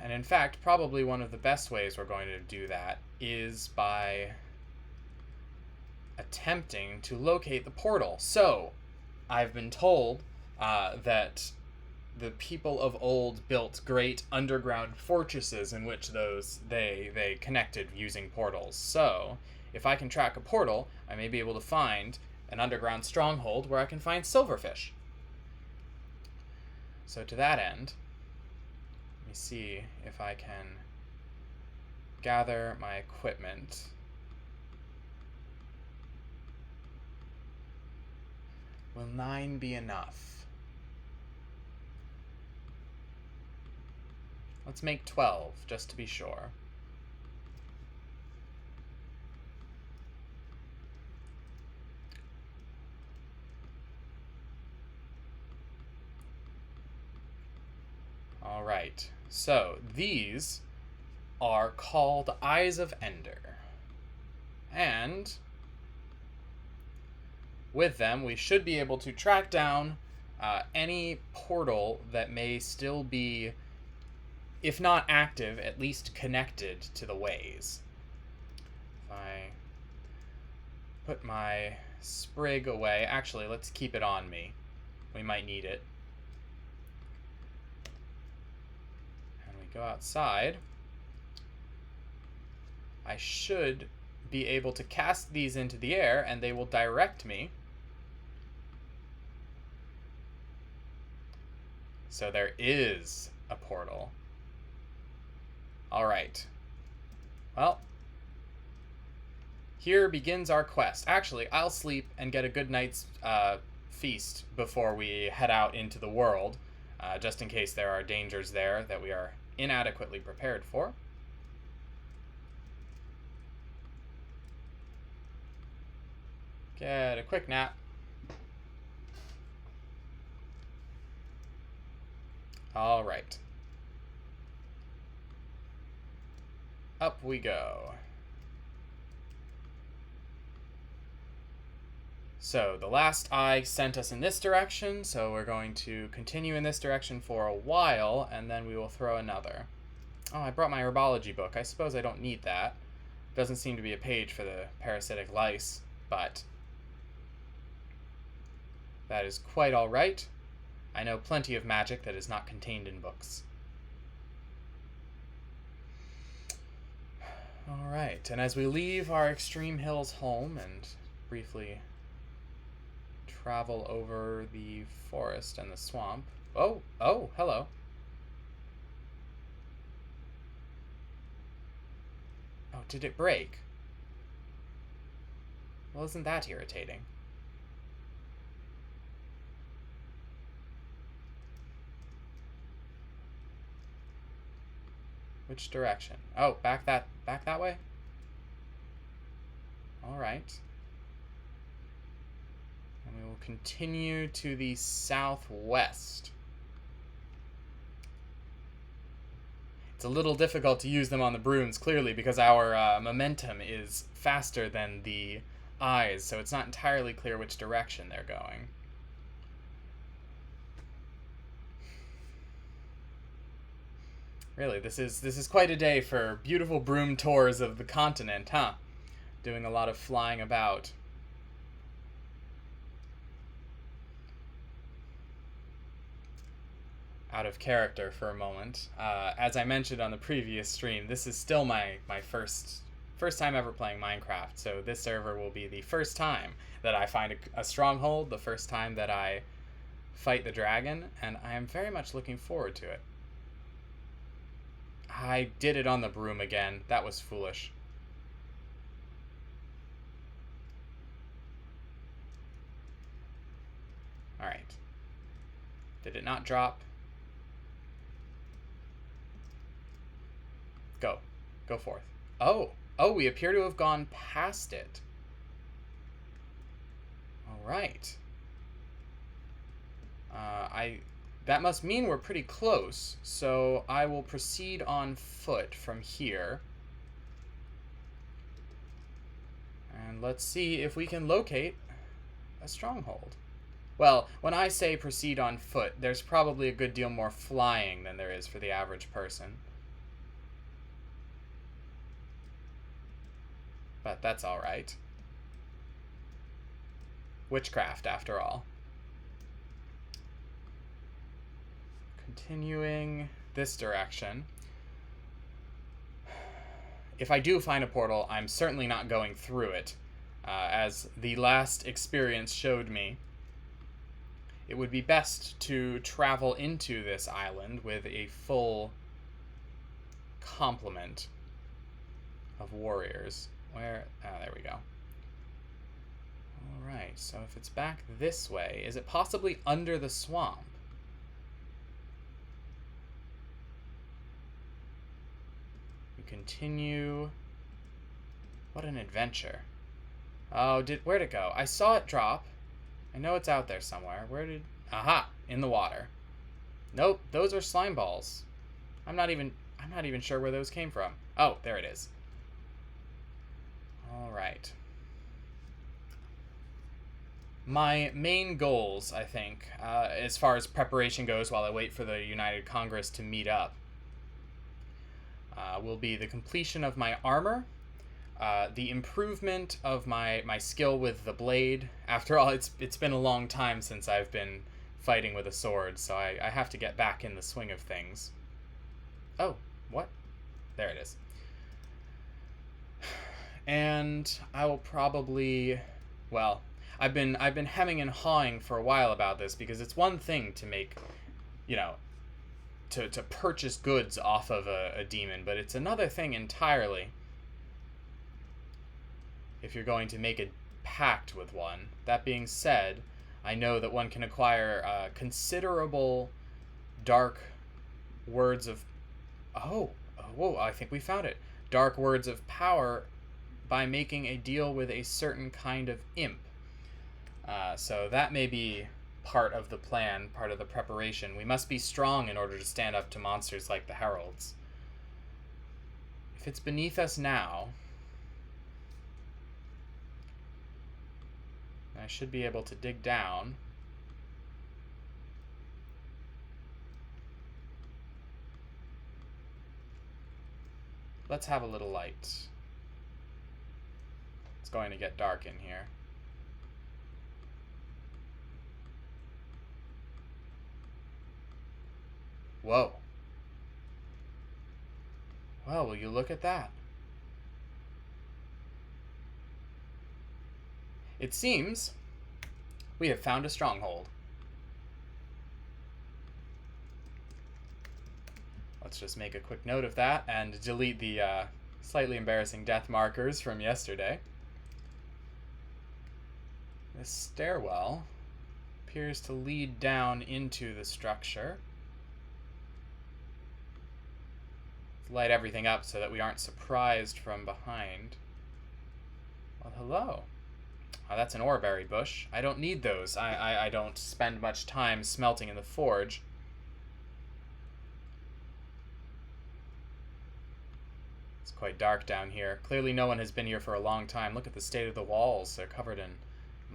And in fact, probably one of the best ways we're going to do that is by attempting to locate the portal. So, I've been told that the people of old built great underground fortresses in which they connected using portals. So, if I can track a portal, I may be able to find an underground stronghold where I can find silverfish. So to that end, let me see if I can gather my equipment. Will 9 be enough? Let's make 12, just to be sure. All right, so these are called Eyes of Ender. And with them, we should be able to track down any portal that may still be, if not active, at least connected to the ways. If I put my sprig away, actually, let's keep it on me. We might need it. And we go outside. I should be able to cast these into the air, and they will direct me. So there is a portal. All right. Well, here begins our quest. Actually, I'll sleep and get a good night's feast before we head out into the world, just in case there are dangers there that we are inadequately prepared for. Get a quick nap. All right. Up we go. So the last eye sent us in this direction, so we're going to continue in this direction for a while, and then we will throw another. Oh, I brought my herbology book. I suppose I don't need that. Doesn't seem to be a page for the parasitic lice, but that is quite all right. I know plenty of magic that is not contained in books. All right, and as we leave our Extreme Hills home and briefly travel over the forest and the swamp. Oh, hello. Oh, did it break? Well, isn't that irritating? Which direction? Oh, back that way? All right. And we will continue to the southwest. It's a little difficult to use them on the brooms, clearly, because our momentum is faster than the eyes, so it's not entirely clear which direction they're going. Really, this is quite a day for beautiful broom tours of the continent, huh? Doing a lot of flying about. Out of character for a moment. As I mentioned on the previous stream, this is still my first time ever playing Minecraft, so this server will be the first time that I find a stronghold, the first time that I fight the dragon, and I am very much looking forward to it. I did it on the broom again. That was foolish. Alright. Did it not drop? Go. Go forth. Oh, we appear to have gone past it. Alright. That must mean we're pretty close, so I will proceed on foot from here. And let's see if we can locate a stronghold. Well, when I say proceed on foot, there's probably a good deal more flying than there is for the average person. But that's alright. Witchcraft, after all. Continuing this direction. If I do find a portal, I'm certainly not going through it. As the last experience showed me, it would be best to travel into this island with a full complement of warriors. Where? Oh, there we go. Alright, so if it's back this way, is it possibly under the swamp? We continue. What an adventure. Oh, where'd it go? I saw it drop. I know it's out there somewhere. Aha! In the water. Nope, those are slime balls. I'm not even sure where those came from. Oh, there it is. All right. My main goals, I think, as far as preparation goes while I wait for the United Congress to meet up, will be the completion of my armor, the improvement of my skill with the blade. After all, it's been a long time since I've been fighting with a sword, so I have to get back in the swing of things. Oh, what? There it is. And I will probably, well, I've been hemming and hawing for a while about this, because it's one thing to make, you know, to purchase goods off of a demon, but it's another thing entirely if you're going to make a pact with one. That being said, I know that one can acquire considerable dark words of... whoa, I think we found it. Dark words of power by making a deal with a certain kind of imp. So that may be part of the plan, part of the preparation. We must be strong in order to stand up to monsters like the Heralds. If it's beneath us now, I should be able to dig down. Let's have a little light. It's going to get dark in here. Whoa. Well, will you look at that? It seems we have found a stronghold. Let's just make a quick note of that and delete the slightly embarrassing death markers from yesterday. This stairwell appears to lead down into the structure. Let's light everything up so that we aren't surprised from behind. Well, hello. Oh, that's an oreberry bush. I don't need those. I don't spend much time smelting in the forge. It's quite dark down here. Clearly no one has been here for a long time. Look at the state of the walls. They're covered in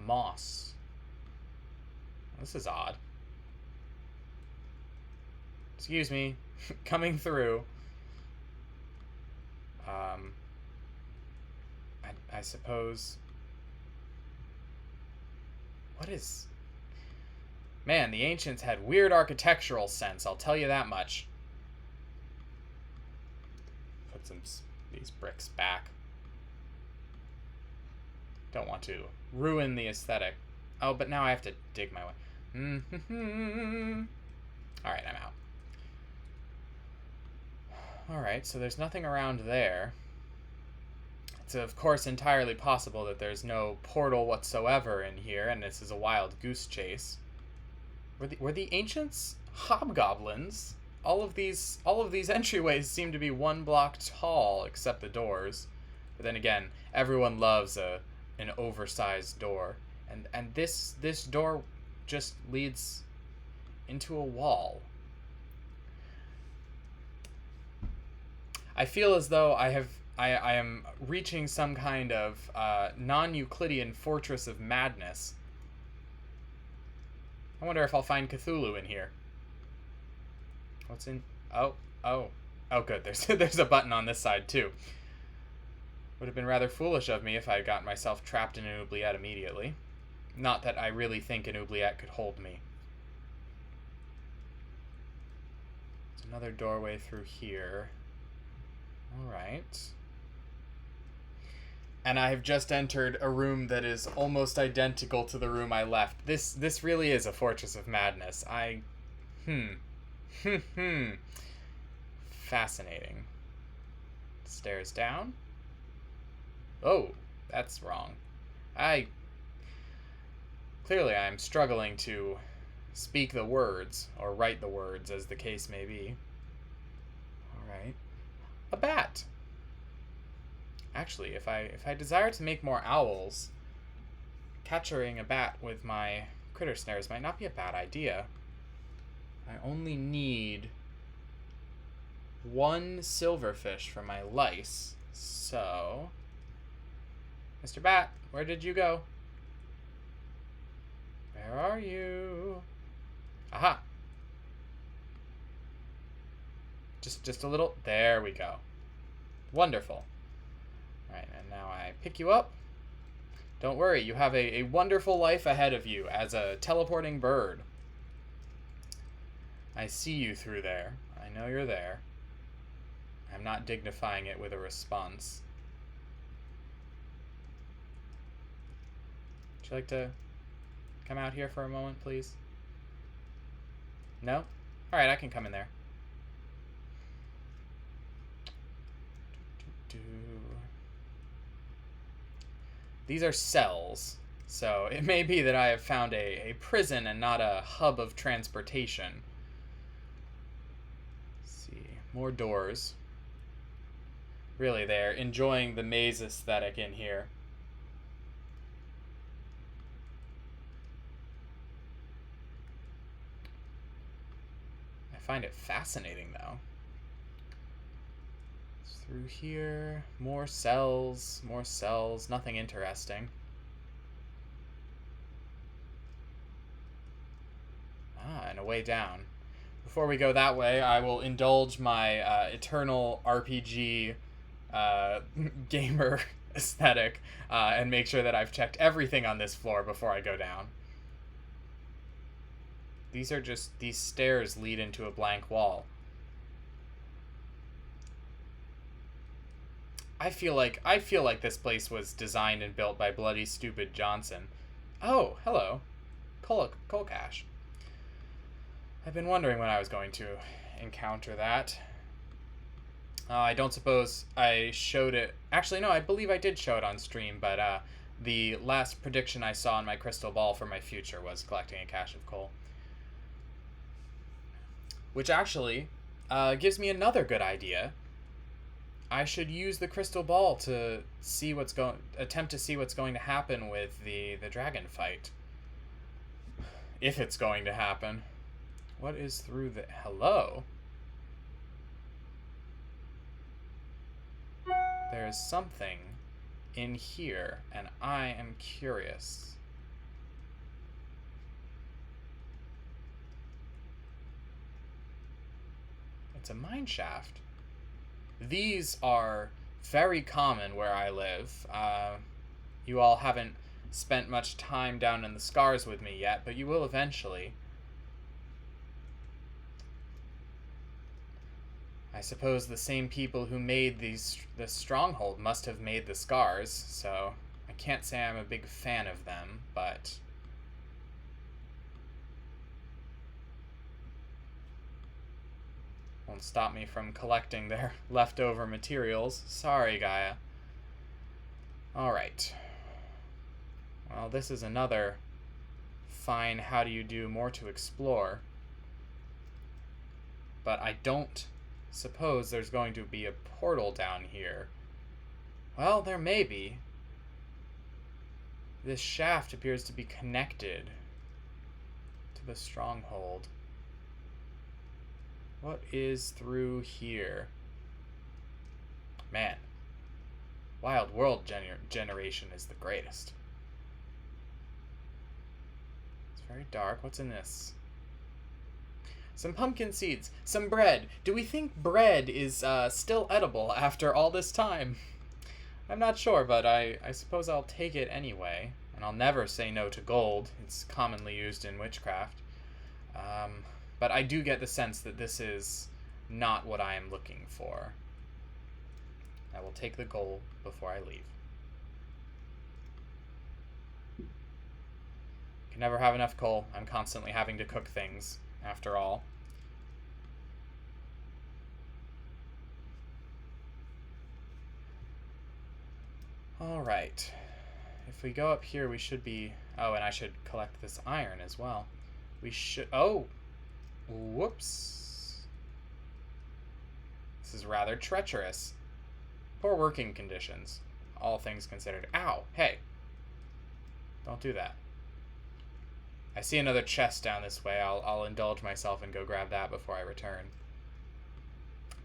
moss. This is odd. Excuse me. Coming through. I suppose... What is... Man, the ancients had weird architectural sense, I'll tell you that much. Put these bricks back. Don't want to ruin the aesthetic. Oh, but now I have to dig my way. Alright, I'm out. Alright, so there's nothing around there. It's of course entirely possible that there's no portal whatsoever in here, and this is a wild goose chase. Were the ancients hobgoblins? All of these entryways seem to be 1 block tall, except the doors. But then again, everyone loves an oversized door, and this door just leads into a wall. I feel as though I am reaching some kind of non-Euclidean fortress of madness. I wonder if I'll find Cthulhu in here. What's in... Oh, good. There's a button on this side, too. Would have been rather foolish of me if I had gotten myself trapped in an oubliette immediately. Not that I really think an oubliette could hold me. There's another doorway through here. Alright. And I have just entered a room that is almost identical to the room I left. This really is a fortress of madness. Fascinating. Stairs down. Oh, that's wrong. Clearly I'm struggling to speak the words, or write the words, as the case may be. Alright. A bat! Actually, if I desire to make more owls, capturing a bat with my critter snares might not be a bad idea. I only need 1 silverfish for my lice, so... Mr. Bat, where did you go? are you? Aha. Just a little. There we go. Wonderful. Alright, and now I pick you up. Don't worry, you have a wonderful life ahead of you as a teleporting bird. I see you through there. I know you're there. I'm not dignifying it with a response. Would you like to come out here for a moment, please? No? Alright, I can come in there. These are cells, so it may be that I have found a prison and not a hub of transportation. Let's see, more doors. Really, they're enjoying the maze aesthetic in here. I find it fascinating, though. Through here, more cells, nothing interesting. Ah, and a way down. Before we go that way, I will indulge my eternal RPG gamer aesthetic and make sure that I've checked everything on this floor before I go down. These stairs lead into a blank wall. I feel like this place was designed and built by bloody stupid Johnson. Oh, hello. Coal cache. I've been wondering when I was going to encounter that. I don't suppose I showed it. Actually, no, I believe I did show it on stream, but the last prediction I saw in my crystal ball for my future was collecting a cache of coal. Which actually gives me another good idea. I should use the crystal ball to see attempt to see what's going to happen with the dragon fight. If it's going to happen. What is through the... Hello? There's something in here, and I am curious. It's a mine shaft. These are very common where I live. You all haven't spent much time down in the scars with me yet, but you will eventually. I suppose the same people who made this stronghold must have made the scars, so I can't say I'm a big fan of them, but... won't stop me from collecting their leftover materials. Sorry, Gaia. Alright. Well, this is another fine how do you do more to explore. But I don't suppose there's going to be a portal down here. Well, there may be. This shaft appears to be connected to the stronghold. What is through here? Man, Wild World generation is the greatest. It's very dark. What's in this? Some pumpkin seeds, some bread. Do we think bread is still edible after all this time? I'm not sure, but I suppose I'll take it anyway. And I'll never say no to gold. It's commonly used in witchcraft. But I do get the sense that this is not what I am looking for. I will take the gold before I leave. Can never have enough coal. I'm constantly having to cook things, after all. Alright. If we go up here, we should be... Oh, and I should collect this iron as well. We should... Oh! Whoops. This is rather treacherous. Poor working conditions, all things considered. Ow! Hey! Don't do that. I see another chest down this way. I'll indulge myself and go grab that before I return.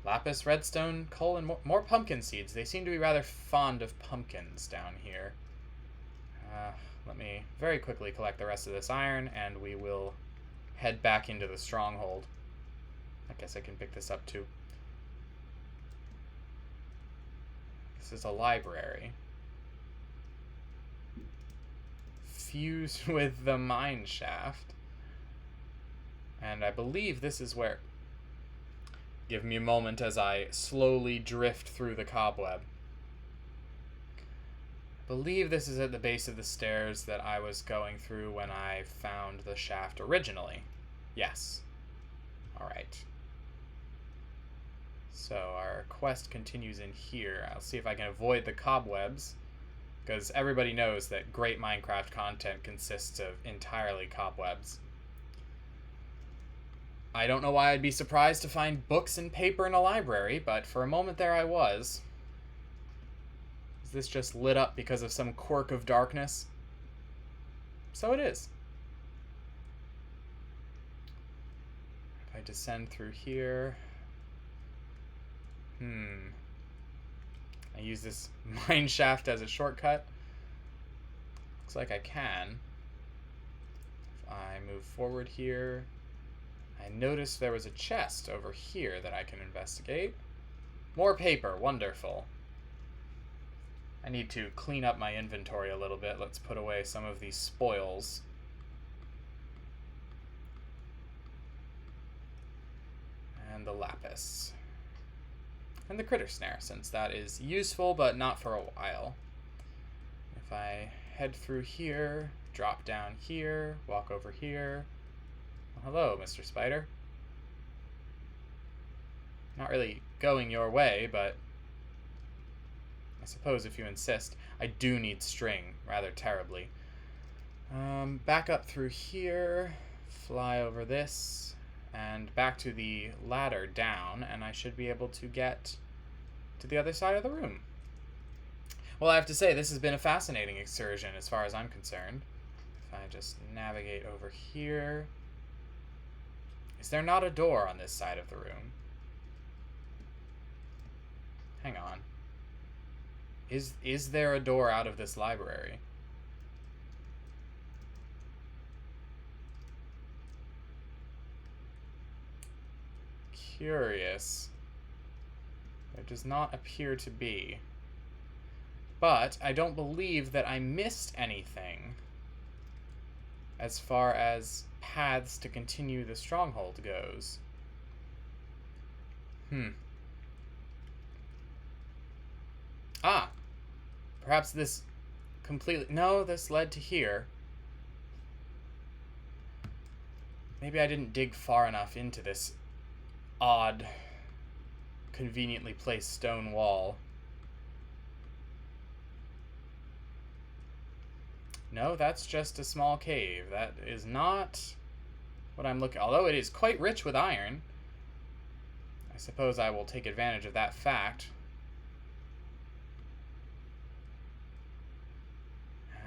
Lapis, redstone, coal, and more pumpkin seeds. They seem to be rather fond of pumpkins down here. let me very quickly collect the rest of this iron, and we will head back into the stronghold. I guess I can pick this up too. This is a library. Fused with the mine shaft. And I believe this is where... Give me a moment as I slowly drift through the cobweb. I believe this is at the base of the stairs that I was going through when I found the shaft originally. Yes. Alright. So our quest continues in here. I'll see if I can avoid the cobwebs, because everybody knows that great Minecraft content consists of entirely cobwebs. I don't know why I'd be surprised to find books and paper in a library, but for a moment there I was. Is this just lit up because of some quirk of darkness? So it is. If I descend through here... I use this mine shaft as a shortcut. Looks like I can. If I move forward here... I noticed there was a chest over here that I can investigate. More paper, wonderful. I need to clean up my inventory a little bit. Let's put away some of these spoils. And the lapis. And the critter snare, since that is useful, but not for a while. If I head through here, drop down here, walk over here... Hello, Mr. Spider. Not really going your way, but I suppose if you insist. I do need string, rather terribly. Back up through here, fly over this, and back to the ladder down, and I should be able to get to the other side of the room. Well, I have to say, this has been a fascinating excursion as far as I'm concerned. If I just navigate over here... Is there not a door on this side of the room? Hang on. Is there a door out of this library? Curious. There does not appear to be. But I don't believe that I missed anything as far as paths to continue the stronghold goes. Ah! Perhaps this completely... No, this led to here. Maybe I didn't dig far enough into this odd, conveniently placed stone wall. No, that's just a small cave. That is not what I'm looking... Although it is quite rich with iron. I suppose I will take advantage of that fact.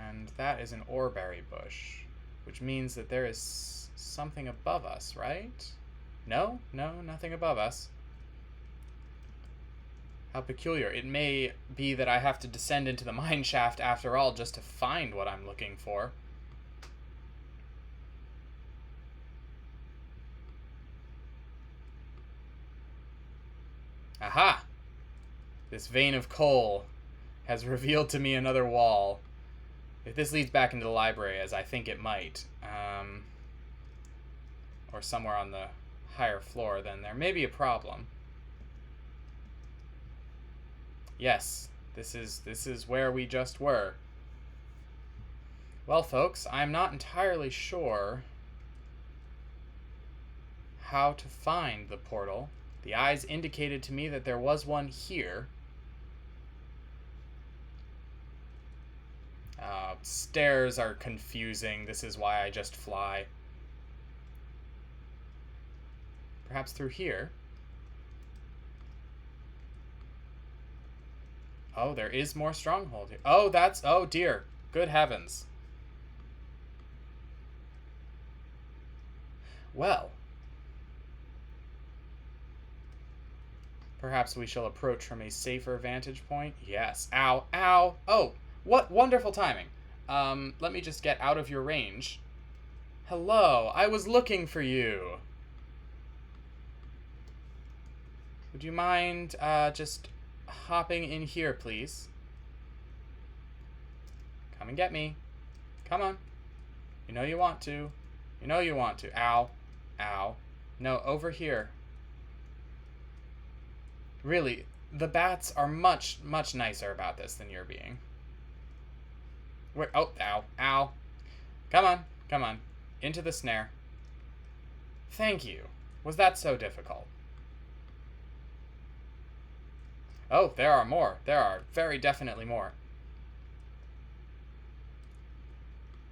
And that is an oreberry bush, which means that there is something above us, right? No, nothing above us. How peculiar. It may be that I have to descend into the mine shaft after all just to find what I'm looking for. Aha! This vein of coal has revealed to me another wall. If this leads back into the library, as I think it might, or somewhere on the higher floor, then there may be a problem. Yes, this is where we just were. Well, folks, I'm not entirely sure how to find the portal. The eyes indicated to me that there was one here. Stairs are confusing. This is why I just fly. Perhaps through here. Oh, there is more stronghold here. Oh, that's... Oh, dear. Good heavens. Well. Perhaps we shall approach from a safer vantage point? Yes. Ow. Ow. Oh, what wonderful timing. Let me just get out of your range. Hello, I was looking for you. Would you mind, just hopping in here, please? Come and get me. Come on. You know you want to. You know you want to. Ow. Ow. No, over here. Really, the bats are much, much nicer about this than you're being. Where? Oh, ow. Ow. Come on. Come on. Into the snare. Thank you. Was that so difficult? Oh, there are more. There are very definitely more.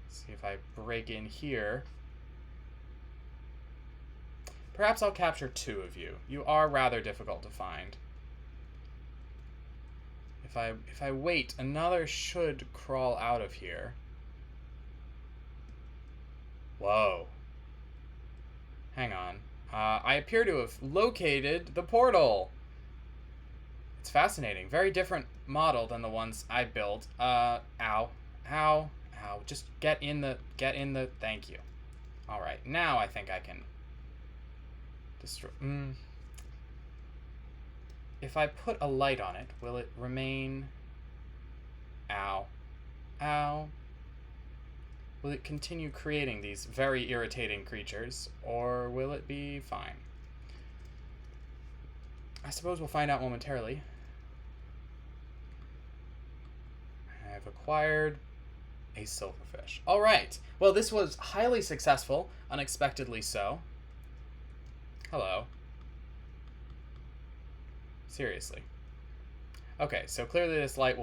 Let's see if I break in here. Perhaps I'll capture 2 of you. You are rather difficult to find. If I wait, another should crawl out of here. Whoa. Hang on. I appear to have located the portal. It's fascinating. Very different model than the ones I built. Ow. Ow. Ow. Just get in the, thank you. Alright, now I think I can destroy, If I put a light on it, will it remain? Ow. Ow. Will it continue creating these very irritating creatures, or will it be fine? I suppose we'll find out momentarily. I've acquired a silverfish. All right. Well, this was highly successful, unexpectedly so. Hello. Seriously. Okay, so clearly this light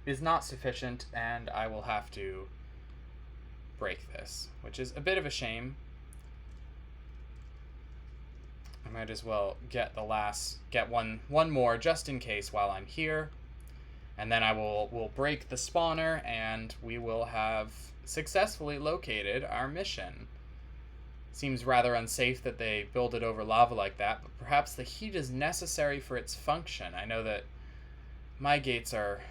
is not sufficient, and I will have to break this, which is a bit of a shame. I might as well get one more just in case while I'm here. And then we'll break the spawner, and we will have successfully located our mission. Seems rather unsafe that they build it over lava like that, but perhaps the heat is necessary for its function. I know that my gates are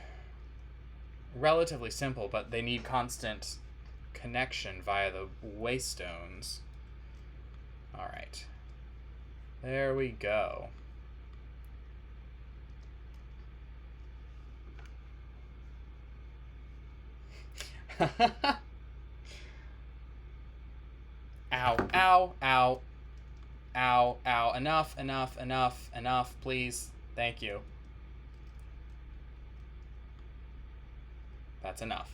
relatively simple, but they need constant connection via the waystones. Alright. There we go. Ow, ow, ow. Ow, ow. Enough, please. Thank you. That's enough.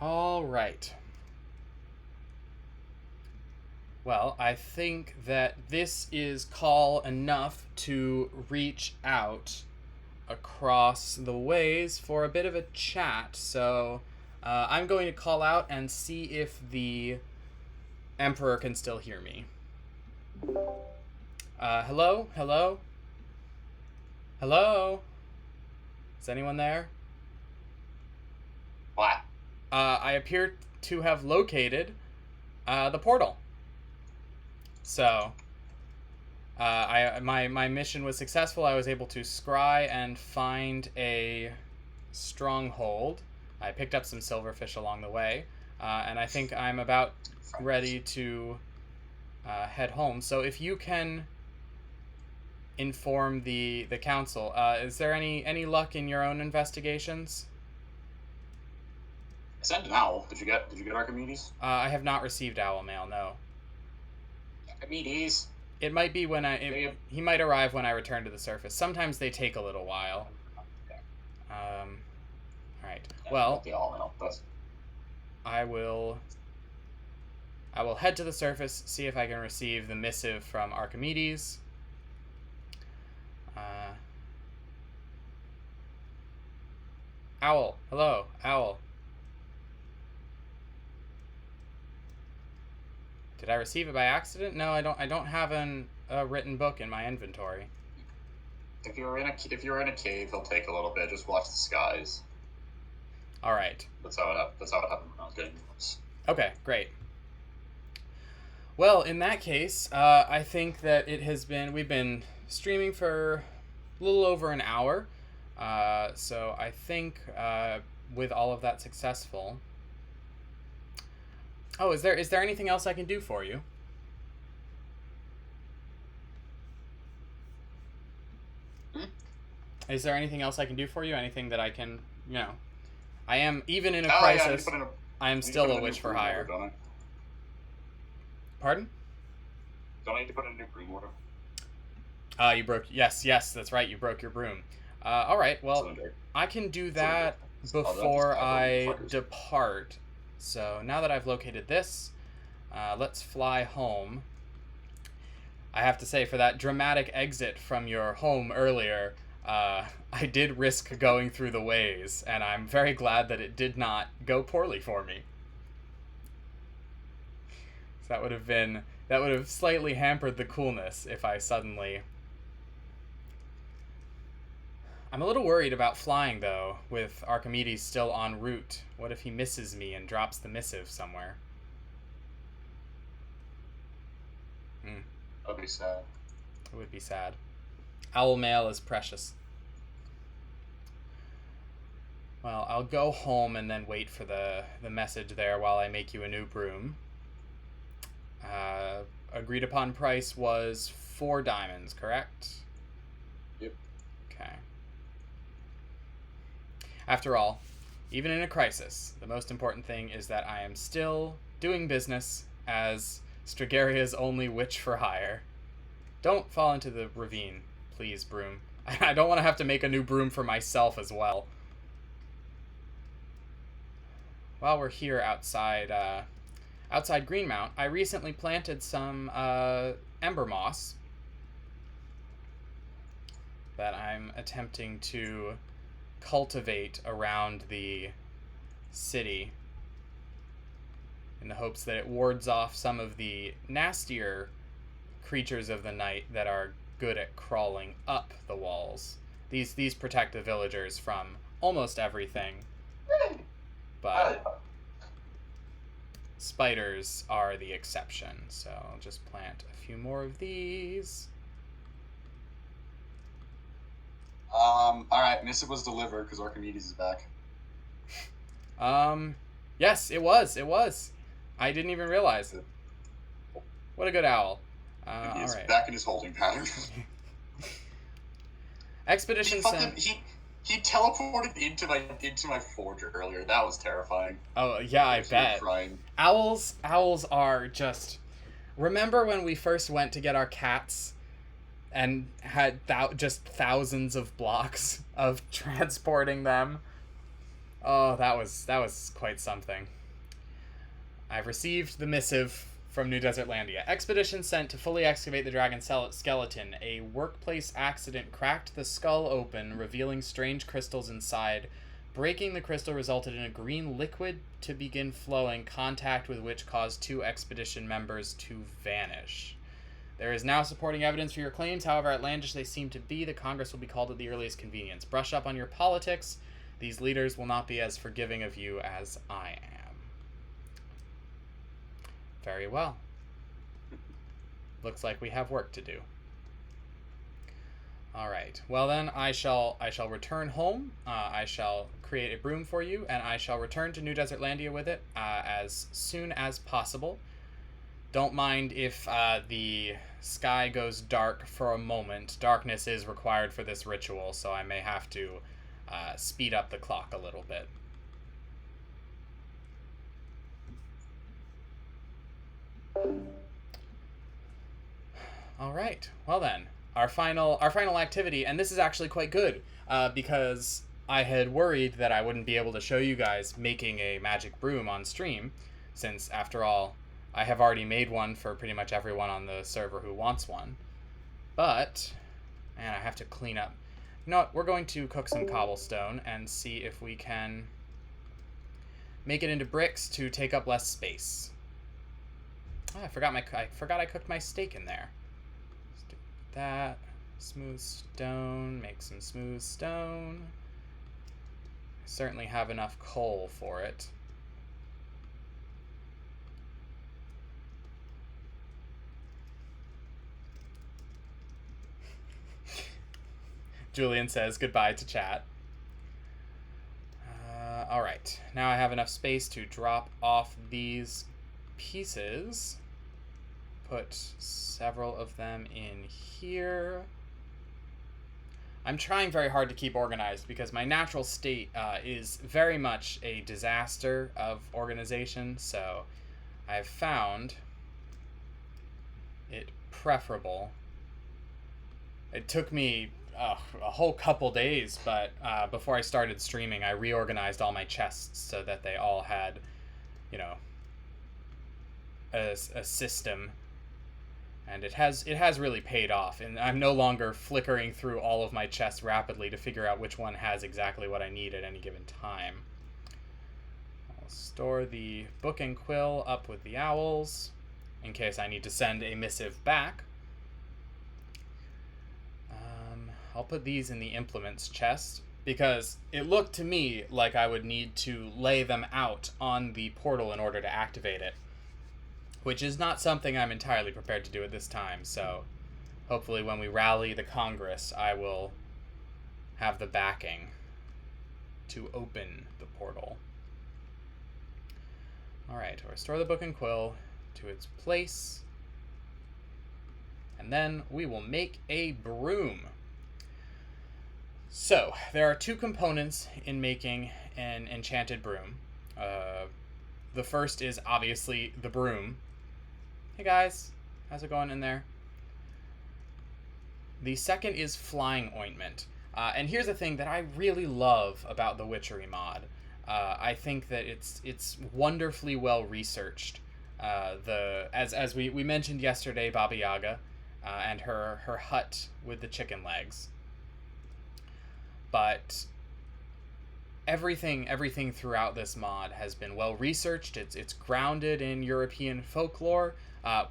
All right. Well, I think that this is call enough to reach out across the ways for a bit of a chat. So I'm going to call out and see if the Emperor can still hear me. Hello? Hello? Hello? Is anyone there? What? I appear to have located the portal. So, my mission was successful. I was able to scry and find a stronghold. I picked up some silverfish along the way, and I think I'm about ready to head home. So if you can inform the council, is there any luck in your own investigations? I sent an owl. Did you get Archimedes? I have not received owl mail, no. Archimedes. It might be he might arrive when I return to the surface. Sometimes they take a little while. Alright. Well, I will head to the surface, see if I can receive the missive from Archimedes. Owl. Hello, Owl. Did I receive it by accident? No, I don't have a written book in my inventory. If you're in a cave, he'll take a little bit. Just watch the skies. All right. That's how it happened when I was getting yours. Okay, great. Well, in that case, I think that we've been streaming for a little over an hour. So I think with all of that successful. Oh, is there anything else I can do for you? Is there anything else I can do for you? Anything that I can, I am, even in a crisis, I am still a witch for hire. Pardon? Don't I need to put in a new broom order? Yes, that's right, you broke your broom. Alright, well, I can do that before I depart. So, now that I've located this, let's fly home. I have to say, for that dramatic exit from your home earlier, I did risk going through the ways, and I'm very glad that it did not go poorly for me. So that would have slightly hampered the coolness if I suddenly... I'm a little worried about flying, though, with Archimedes still en route. What if he misses me and drops the missive somewhere? That'd be sad. It would be sad. Owl mail is precious. Well, I'll go home and then wait for the message there while I make you a new broom. Agreed upon price was 4 diamonds, correct? Yep. Okay. After all, even in a crisis, the most important thing is that I am still doing business as Strigaria's only witch for hire. Don't fall into the ravine, please, broom. I don't want to have to make a new broom for myself as well. While we're here outside Greenmount, I recently planted some ember moss that I'm attempting to cultivate around the city in the hopes that it wards off some of the nastier creatures of the night that are good at crawling up the walls. These protect the villagers from almost everything, but spiders are the exception. So I'll just plant a few more of these. Alright, missive was delivered because Archimedes is back. Yes, it was. I didn't even realize it. What a good owl. He's alright. back in his holding pattern. Expedition sent... He teleported into my forge earlier. That was terrifying. Oh, yeah, I bet. Crying. Owls are just... Remember when we first went to get our cats and had just thousands of blocks of transporting them? Oh, that was quite something. I've received the missive from New Desertlandia. Expedition sent to fully excavate the dragon skeleton. A workplace accident cracked the skull open, revealing strange crystals inside. Breaking the crystal resulted in a green liquid to begin flowing, contact with which caused 2 expedition members to vanish. There is now supporting evidence for your claims. However outlandish they seem to be, the Congress will be called at the earliest convenience. Brush up on your politics. These leaders will not be as forgiving of you as I am. Very well. Looks like we have work to do. All right. Well then, I shall return home. I shall create a broom for you, and I shall return to New Desertlandia with it as soon as possible. Don't mind if the sky goes dark for a moment. Darkness is required for this ritual, so I may have to speed up the clock a little bit. All right. Well then, our final activity, and this is actually quite good because I had worried that I wouldn't be able to show you guys making a magic broom on stream, since after all, I have already made one for pretty much everyone on the server who wants one. But, man, I have to clean up. You know what? We're going to cook some cobblestone and see if we can make it into bricks to take up less space. Oh, I forgot I cooked my steak in there. that. Smooth stone. Make some smooth stone. I certainly have enough coal for it. Julian says goodbye to chat. Alright, now I have enough space to drop off these pieces. Put several of them in here. I'm trying very hard to keep organized because my natural state is very much a disaster of organization, so I've found it preferable. It took me a whole couple days, but before I started streaming, I reorganized all my chests so that they all had, you know, a system, and it has really paid off. And I'm no longer flickering through all of my chests rapidly to figure out which one has exactly what I need at any given time. I'll store the book and quill up with the owls in case I need to send a missive back. I'll put these in the implements chest because it looked to me like I would need to lay them out on the portal in order to activate it, which is not something I'm entirely prepared to do at this time. So hopefully when we rally the Congress, I will have the backing to open the portal. Alright, restore the book and quill to its place. And then we will make a broom. So, there are two components in making an enchanted broom. The first is obviously the broom. Hey guys, how's it going in there? The second is flying ointment. And here's the thing that I really love about the Witchery mod. I think that it's wonderfully well researched. As we mentioned yesterday, Baba Yaga and her hut with the chicken legs. But everything throughout this mod has been well researched. It's grounded in European folklore,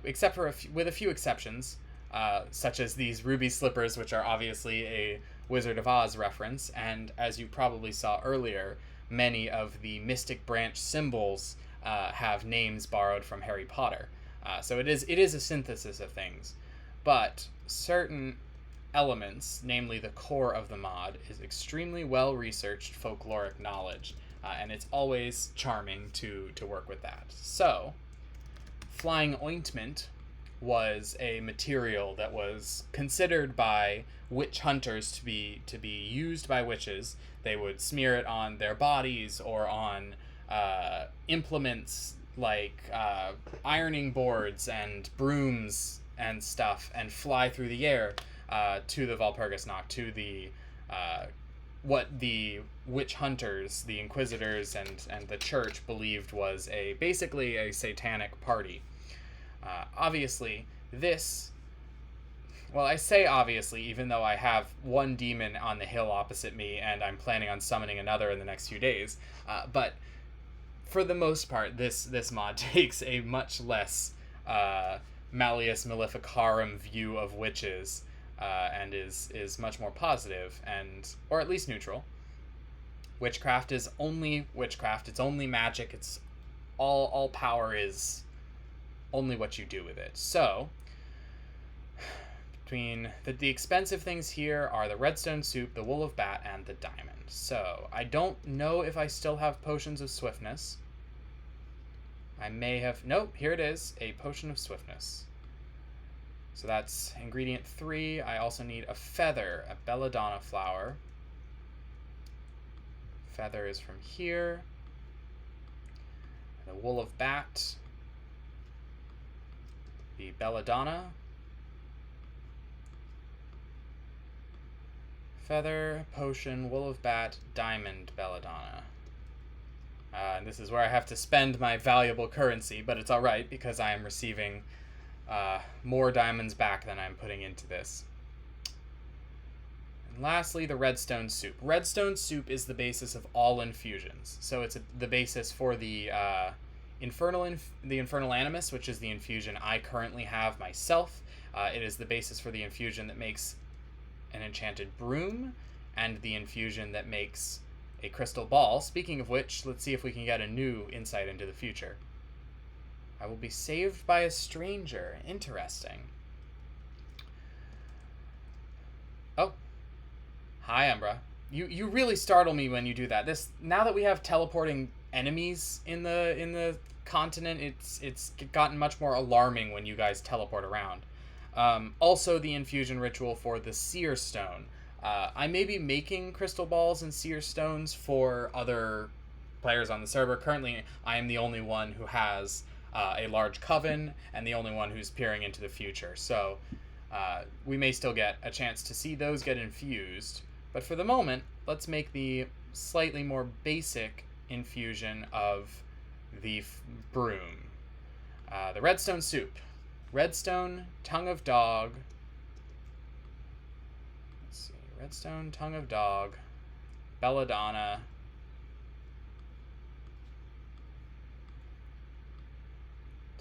except for with a few exceptions, such as these ruby slippers, which are obviously a Wizard of Oz reference, and as you probably saw earlier, many of the Mystic Branch symbols have names borrowed from Harry Potter. So it is a synthesis of things, but certain elements, namely the core of the mod, is extremely well-researched folkloric knowledge, and it's always charming to work with that. So, flying ointment was a material that was considered by witch hunters to be used by witches. They would smear it on their bodies or on implements like ironing boards and brooms and stuff, and fly through the air to the Walpurgisnacht, to the what the witch hunters, the inquisitors, and the church believed was basically a satanic party. Obviously, this... Well, I say obviously, even though I have one demon on the hill opposite me, and I'm planning on summoning another in the next few days. But for the most part, this mod takes a much less Malleus Maleficarum view of witches, and is much more positive, or at least neutral. Witchcraft is only witchcraft. It's only magic. It's all power is only what you do with it. So, between the expensive things here are the redstone soup, the wool of bat, and the diamond. So, I don't know if I still have potions of swiftness. I may have... Nope, here it is. A potion of swiftness. So that's ingredient 3. I also need a feather, a belladonna flower. Feather is from here. The wool of bat. The belladonna. Feather, potion, wool of bat, diamond, belladonna. And this is where I have to spend my valuable currency, but it's alright because I am receiving more diamonds back than I'm putting into this. And lastly, the redstone soup. Redstone soup is the basis of all infusions. So it's the basis for the Infernal Animus, which is the infusion I currently have myself, It is the basis for the infusion that makes an enchanted broom, and the infusion that makes a crystal ball. Speaking of which, let's see if we can get a new insight into the future. I will be saved by a stranger. Interesting. Oh. Hi, Umbra. You really startle me when you do that. Now that we have teleporting enemies in the continent, it's gotten much more alarming when you guys teleport around. Also, the infusion ritual for the seer stone. I may be making crystal balls and seer stones for other players on the server. Currently, I am the only one who has a large coven and the only one who's peering into the future. So we may still get a chance to see those get infused. But for the moment, let's make the slightly more basic infusion of the broom. The redstone soup. Redstone, tongue of dog. Let's see. Redstone, tongue of dog. Belladonna.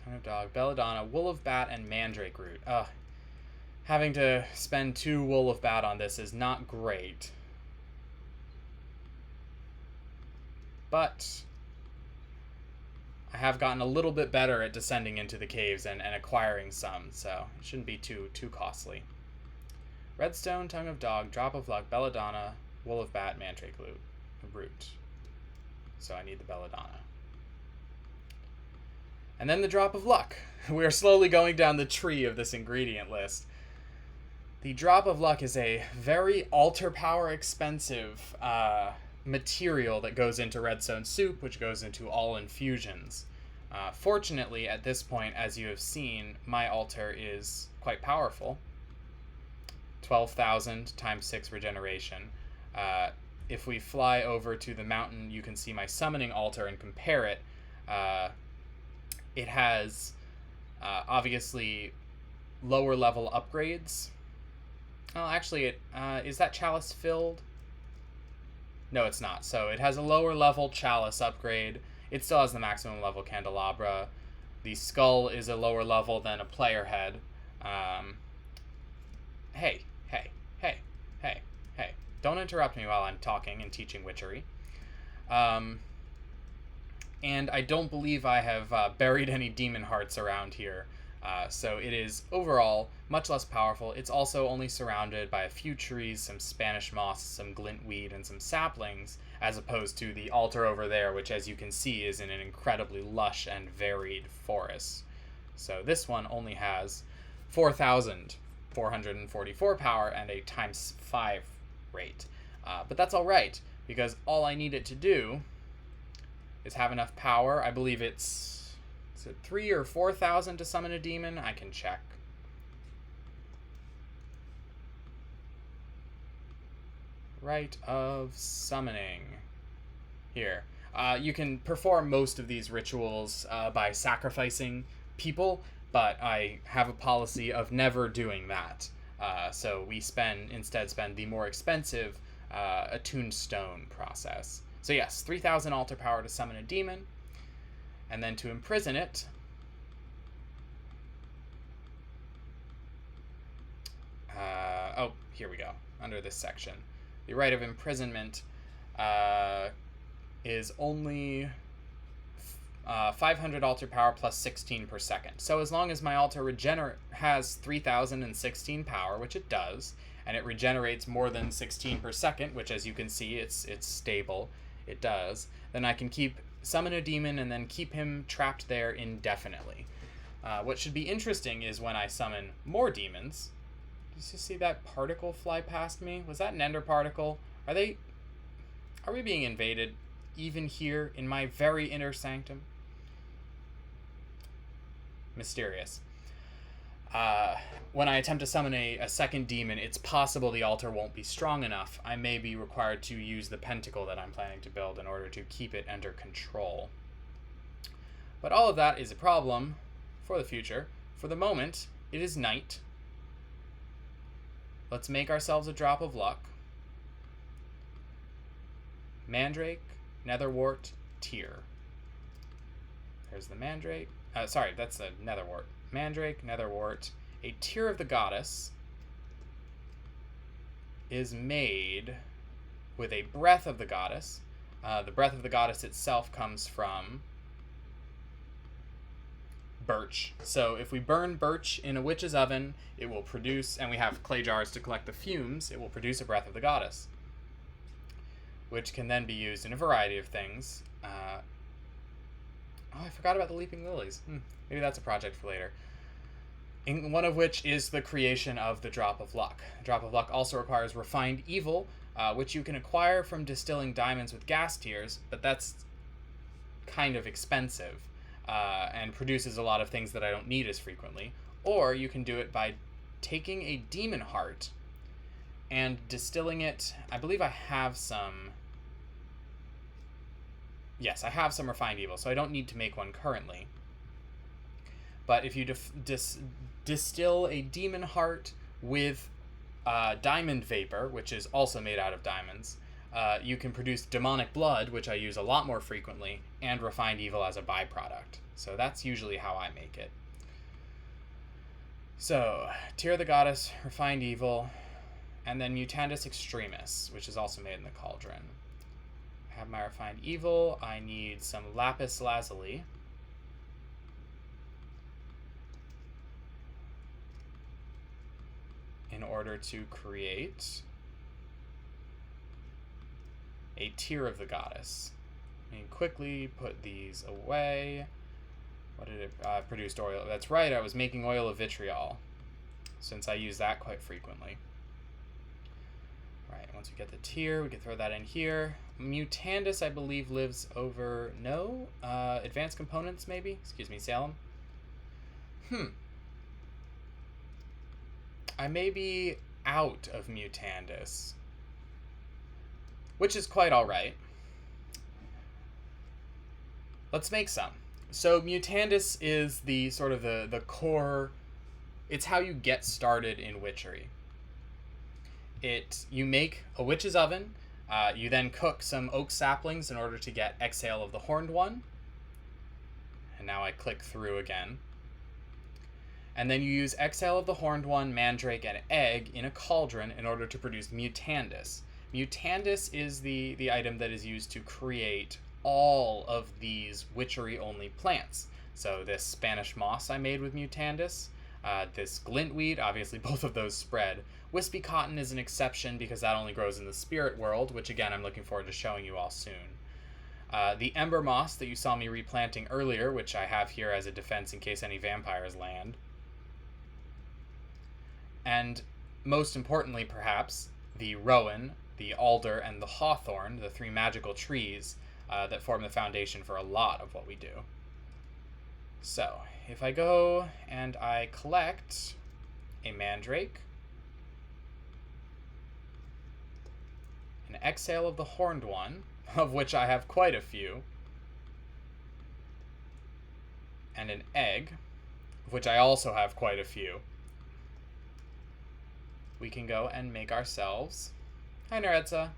Tongue of dog, belladonna, wool of bat, and mandrake root. Ugh. Having to spend 2 wool of bat on this is not great. But I have gotten a little bit better at descending into the caves and acquiring some, so it shouldn't be too costly. Redstone, tongue of dog, drop of luck, belladonna, wool of bat, mandrake root. So I need the belladonna. And then the drop of luck. We are slowly going down the tree of this ingredient list. The drop of luck is a very altar power expensive material that goes into redstone soup, which goes into all infusions. Fortunately, at this point, as you have seen, my altar is quite powerful. 12,000 times 6 regeneration. If we fly over to the mountain, you can see my summoning altar and compare it. It has obviously lower level upgrades. Oh, actually, is that chalice filled? No, it's not. So it has a lower level chalice upgrade. It still has the maximum level candelabra. The skull is a lower level than a player head. Hey. Don't interrupt me while I'm talking and teaching witchery. And I don't believe I have buried any demon hearts around here. So it is overall much less powerful. It's also only surrounded by a few trees, some Spanish moss, some glintweed, and some saplings, as opposed to the altar over there, which, as you can see, is in an incredibly lush and varied forest. So this one only has 4,444 power and a times 5 rate. But that's all right, because all I need it to do is have enough power. I believe it's 3,000 or 4,000 to summon a demon. I can check. Rite of summoning. Here. You can perform most of these rituals by sacrificing people, but I have a policy of never doing that. So we instead spend the more expensive attuned stone process. So yes, 3,000 altar power to summon a demon, and then to imprison it, here we go, under this section. The rite of imprisonment is only 500 altar power plus 16 per second. So as long as my altar has 3,016 power, which it does, and it regenerates more than 16 per second, which, as you can see, it's stable, it does, then I can summon a demon and then keep him trapped there indefinitely. What should be interesting is when I summon more demons. Did you see that particle fly past me? Was that an ender particle? Are we being invaded even here in my very inner sanctum? Mysterious. When I attempt to summon a second demon, it's possible the altar won't be strong enough. I may be required to use the pentacle that I'm planning to build in order to keep it under control. But all of that is a problem for the future. For the moment, it is night. Let's make ourselves a drop of luck. Mandrake, netherwort, tear. There's the mandrake. Sorry, that's the netherwort. Mandrake, netherwort, A Tear of the Goddess is made with a Breath of the Goddess. The Breath of the Goddess itself comes from birch. So if we burn birch in a witch's oven, it will produce, and we have clay jars to collect the fumes, it will produce a Breath of the Goddess, which can then be used in a variety of things. I forgot about the Leaping Lilies. Maybe that's a project for later. One of which is the creation of the Drop of Luck. Drop of Luck also requires Refined Evil, which you can acquire from distilling diamonds with gas tears, but that's kind of expensive and produces a lot of things that I don't need as frequently. Or you can do it by taking a demon heart and distilling it. I believe I have some... Yes, I have some Refined Evil, so I don't need to make one currently. But if you distill a demon heart with diamond vapor, which is also made out of diamonds, you can produce demonic blood, which I use a lot more frequently, and Refined Evil as a byproduct. So that's usually how I make it. So, Tear of the Goddess, Refined Evil, and then Mutandis Extremis, which is also made in the cauldron. I have my Refined Evil. I need some Lapis Lazuli. In order to create a Tear of the Goddess. And quickly put these away. What did it produce? Oil. That's right, I was making oil of vitriol, since I use that quite frequently. Right, once we get the tear, we can throw that in here. Mutandis, I believe, lives over... No? Advanced Components, maybe? Excuse me, Salem. I may be out of Mutandis, which is quite alright. Let's make some. So Mutandis is the sort of the core... It's how you get started in witchery. You make a witch's oven. You then cook some oak saplings in order to get Exhale of the Horned One. And now I click through again. And then you use Exhale of the Horned One, Mandrake, and Egg in a cauldron in order to produce Mutandis. Mutandis is the item that is used to create all of these witchery-only plants. So this Spanish moss I made with Mutandis, this glintweed, obviously both of those spread. Wispy cotton is an exception because that only grows in the spirit world, which again I'm looking forward to showing you all soon. The ember moss that you saw me replanting earlier, which I have here as a defense in case any vampires land. And most importantly, perhaps, the rowan, the alder, and the hawthorn, the three magical trees that form the foundation for a lot of what we do. So, if I go and I collect a mandrake, an Exhale of the Horned One, of which I have quite a few, and an egg, of which I also have quite a few, we can go and make ourselves... Hi, Neretza.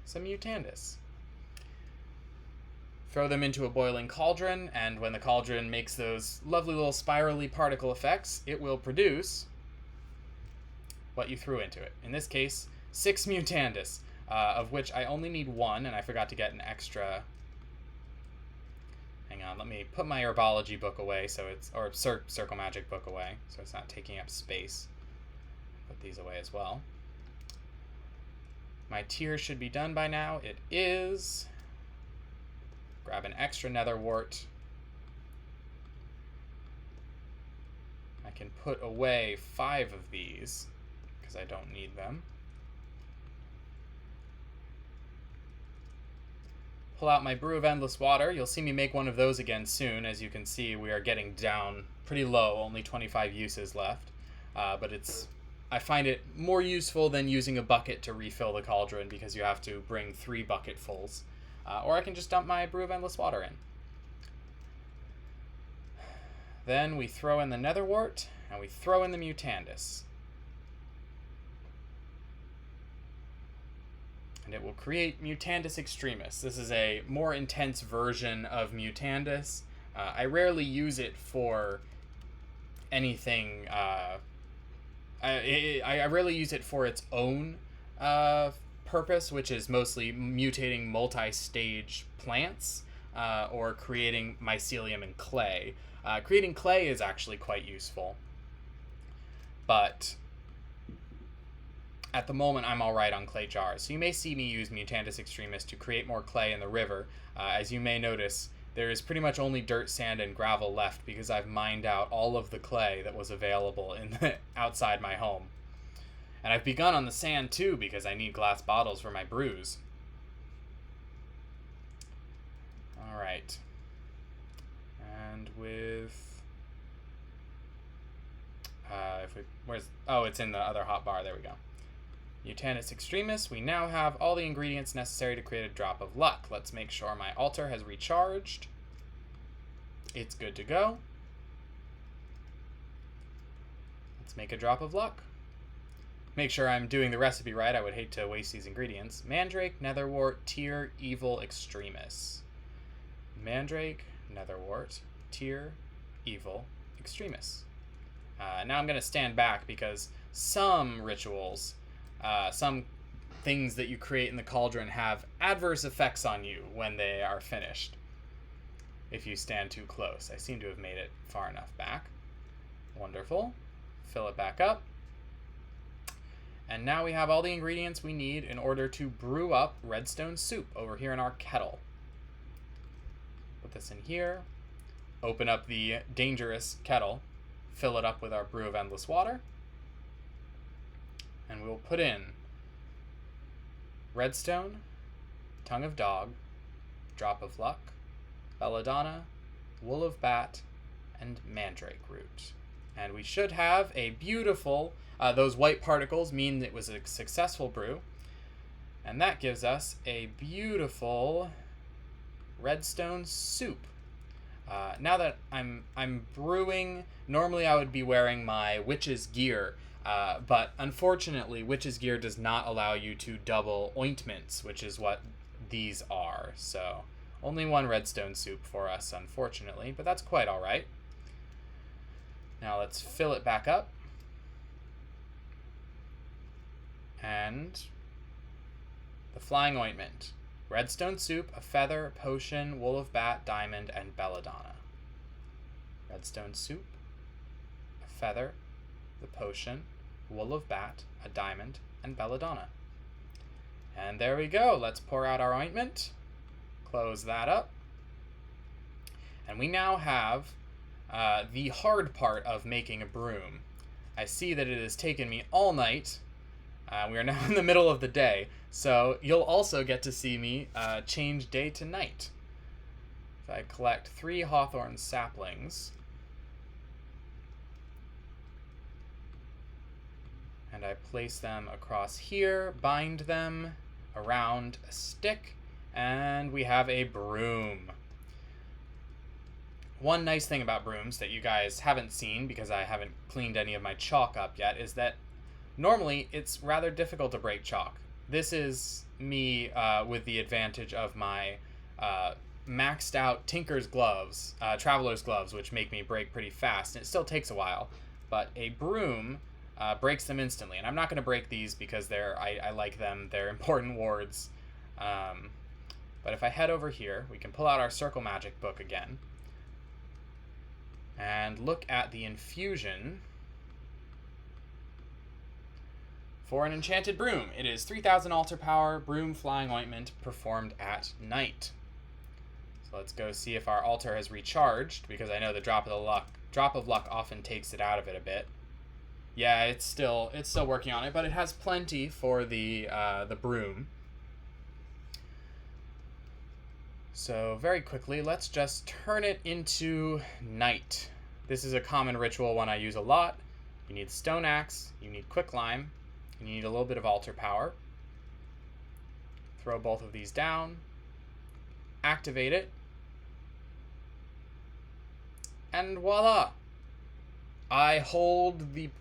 Some Mutandis. Throw them into a boiling cauldron, and when the cauldron makes those lovely little spirally particle effects, it will produce what you threw into it. In this case, 6 Mutandis, of which I only need 1, and I forgot to get an extra... Hang on, let me put my herbology book away, or circle magic book away, so it's not taking up space. Put these away as well. My tier should be done by now. It is. Grab an extra nether wart. I can put away 5 of these, because I don't need them. Pull out my Brew of Endless Water. You'll see me make one of those again soon. As you can see, we are getting down pretty low, only 25 uses left. But I find it more useful than using a bucket to refill the cauldron because you have to bring 3 bucketfuls. Or I can just dump my Brew of Endless Water in. Then we throw in the nether wart, and we throw in the Mutandis. And it will create Mutandis Extremis. This is a more intense version of Mutandis. I rarely use it for anything. I rarely use it for its own purpose, which is mostly mutating multi-stage plants or creating mycelium and clay. Creating clay is actually quite useful, but at the moment I'm alright on clay jars. So you may see me use Mutandis Extremis to create more clay in the river. As you may notice, there is pretty much only dirt, sand, and gravel left because I've mined out all of the clay that was available outside my home. And I've begun on the sand too because I need glass bottles for my brews. Alright. And with... it's in the other hotbar. There we go. Mutandis Extremis. We now have all the ingredients necessary to create a drop of luck. Let's make sure my altar has recharged. It's good to go. Let's make a drop of luck. Make sure I'm doing the recipe right. I would hate to waste these ingredients. Mandrake, Netherwort, Tear, Evil, Extremis. Mandrake, Netherwort, Tear, Evil, Extremis. Now I'm going to stand back because some rituals, some things that you create in the cauldron have adverse effects on you when they are finished. If you stand too close. I seem to have made it far enough back. Wonderful. Fill it back up. And now we have all the ingredients we need in order to brew up redstone soup over here in our kettle. Put this in here. Open up the dangerous kettle. Fill it up with our brew of endless water. And we'll put in redstone, tongue of dog, drop of luck, belladonna, wool of bat, and mandrake root. And we should have a beautiful, those white particles mean it was a successful brew. And that gives us a beautiful redstone soup. Now that I'm brewing, normally I would be wearing my witch's gear, but unfortunately witch's gear does not allow you to double ointments, which is what these are. So only one redstone soup for us, unfortunately, but that's quite all right. Now let's fill it back up. And the flying ointment. Redstone soup, a feather, potion, wool of bat, diamond, and belladonna. Redstone soup, a feather, the potion, wool of bat, a diamond, and belladonna. And there we go. Let's pour out our ointment. Close that up. And we now have the hard part of making a broom. I see that it has taken me all night. We are now in the middle of the day, so you'll also get to see me change day to night. If I collect 3 hawthorn saplings, and I place them across here, bind them around a stick, and we have a broom. One nice thing about brooms that you guys haven't seen, because I haven't cleaned any of my chalk up yet, is that normally it's rather difficult to break chalk. This is me with the advantage of my maxed out Tinker's gloves, Traveler's gloves, which make me break pretty fast, and it still takes a while. But a broom breaks them instantly, and I'm not going to break these because I like them. They're important wards. But if I head over here, we can pull out our Circle Magic book again and look at the infusion for an enchanted broom. It is 3,000 altar power, broom flying ointment, performed at night. So let's go see if our altar has recharged, because I know the drop of luck often takes it out of it a bit. Yeah, it's still working on it, but it has plenty for the broom. So very quickly, let's just turn it into night. This is a common ritual one I use a lot. You need stone axe, you need quicklime, and you need a little bit of altar power. Throw both of these down, activate it, and voila! I hold the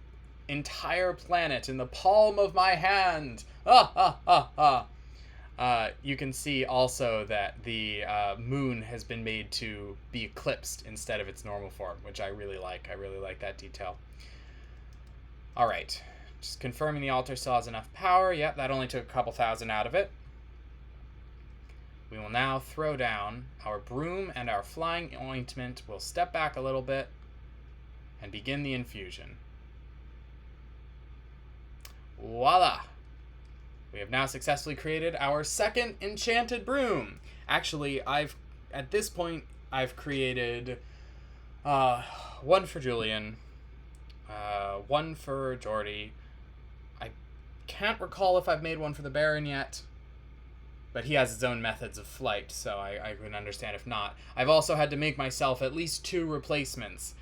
entire planet in the palm of my hand. Ah, ah, ah, ah. You can see also that the moon has been made to be eclipsed instead of its normal form, which I really like. I really like that detail. All right, just confirming the altar still has enough power. Yep, that only took a couple thousand out of it. We will now throw down our broom and our flying ointment. We'll step back a little bit and begin the infusion. Voila! We have now successfully created our second enchanted broom. Actually, at this point, I've created one for Julian, one for Jordy. I can't recall if I've made one for the Baron yet, but he has his own methods of flight, so I can understand if not. I've also had to make myself at least 2 replacements,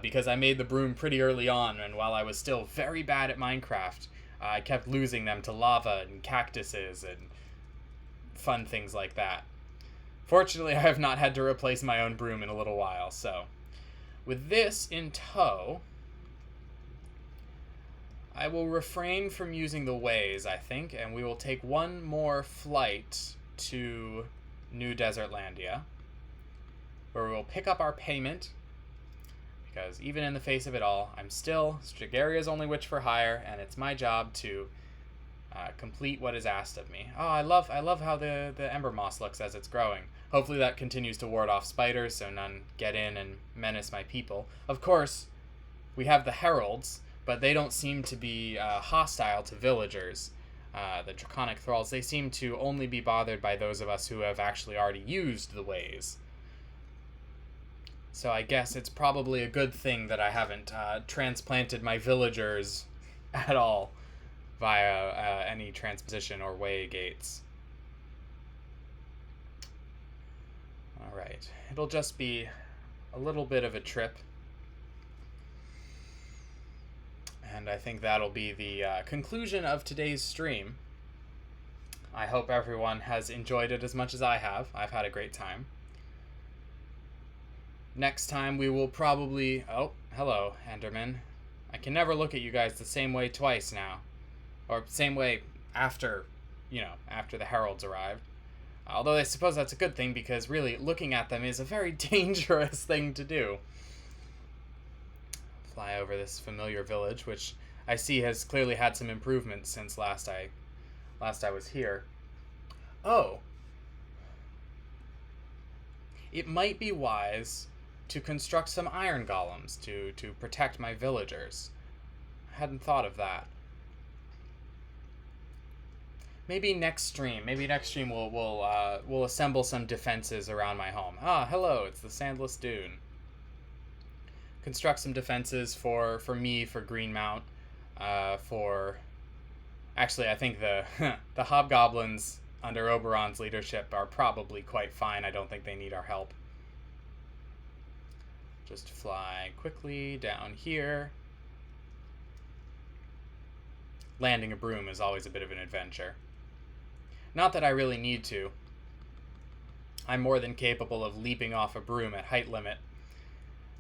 because I made the broom pretty early on, and while I was still very bad at Minecraft, I kept losing them to lava and cactuses and fun things like that. Fortunately, I have not had to replace my own broom in a little while, so with this in tow, I will refrain from using the ways, I think, and we will take one more flight to New Desertlandia, where we will pick up our payment, because even in the face of it all, I'm still Strigaria's only witch for hire, and it's my job to complete what is asked of me. Oh, I love how the ember moss looks as it's growing. Hopefully that continues to ward off spiders so none get in and menace my people. Of course, we have the heralds, but they don't seem to be hostile to villagers. The draconic thralls, they seem to only be bothered by those of us who have actually already used the ways. So I guess it's probably a good thing that I haven't transplanted my villagers at all via any transposition or way gates. Alright, it'll just be a little bit of a trip. And I think that'll be the conclusion of today's stream. I hope everyone has enjoyed it as much as I have. I've had a great time. Next time we will probably... Oh, hello, Enderman. I can never look at you guys the same way twice now. Or same way after, after the heralds arrived. Although I suppose that's a good thing, because really looking at them is a very dangerous thing to do. Fly over this familiar village, which I see has clearly had some improvements since last I was here. Oh. It might be wise to construct some iron golems to protect my villagers. I hadn't thought of that. Maybe next stream we'll assemble some defenses around my home. Ah, hello, it's the Sandless Dune. Construct some defenses for me, for Greenmount, for... Actually, I think the the hobgoblins under Oberon's leadership are probably quite fine. I don't think they need our help. Just fly quickly down here. Landing a broom is always a bit of an adventure. Not that I really need to. I'm more than capable of leaping off a broom at height limit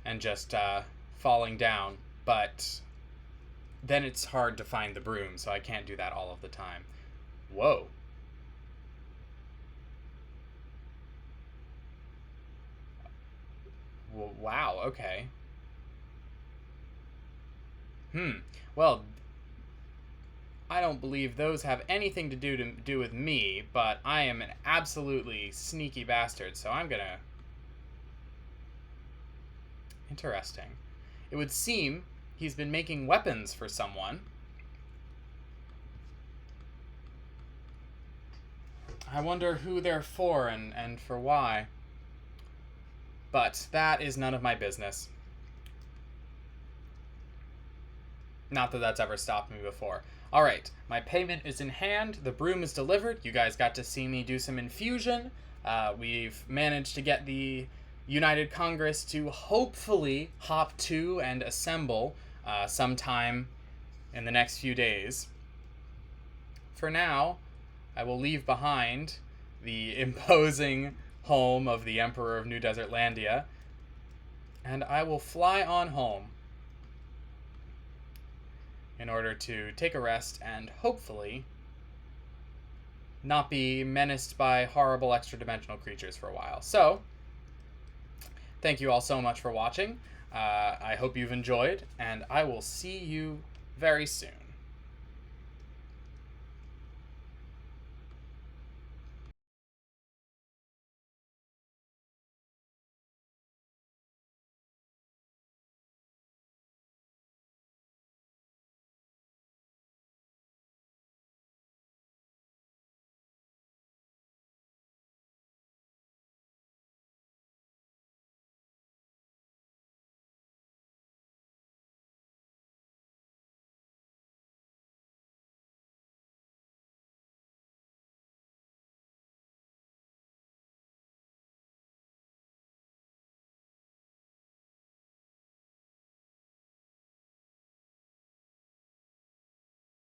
and just falling down, but then it's hard to find the broom, so I can't do that all of the time. Whoa. Wow, okay. Well, I don't believe those have anything to do with me, but I am an absolutely sneaky bastard, so I'm gonna... Interesting. It would seem he's been making weapons for someone. I wonder who they're for and for why. But that is none of my business. Not that that's ever stopped me before. Alright, my payment is in hand. The broom is delivered. You guys got to see me do some infusion. We've managed to get the United Congress to hopefully hop to and assemble sometime in the next few days. For now, I will leave behind the imposing home of the Emperor of New Desertlandia, and I will fly on home in order to take a rest and hopefully not be menaced by horrible extra-dimensional creatures for a while. So, thank you all so much for watching. I hope you've enjoyed, and I will see you very soon.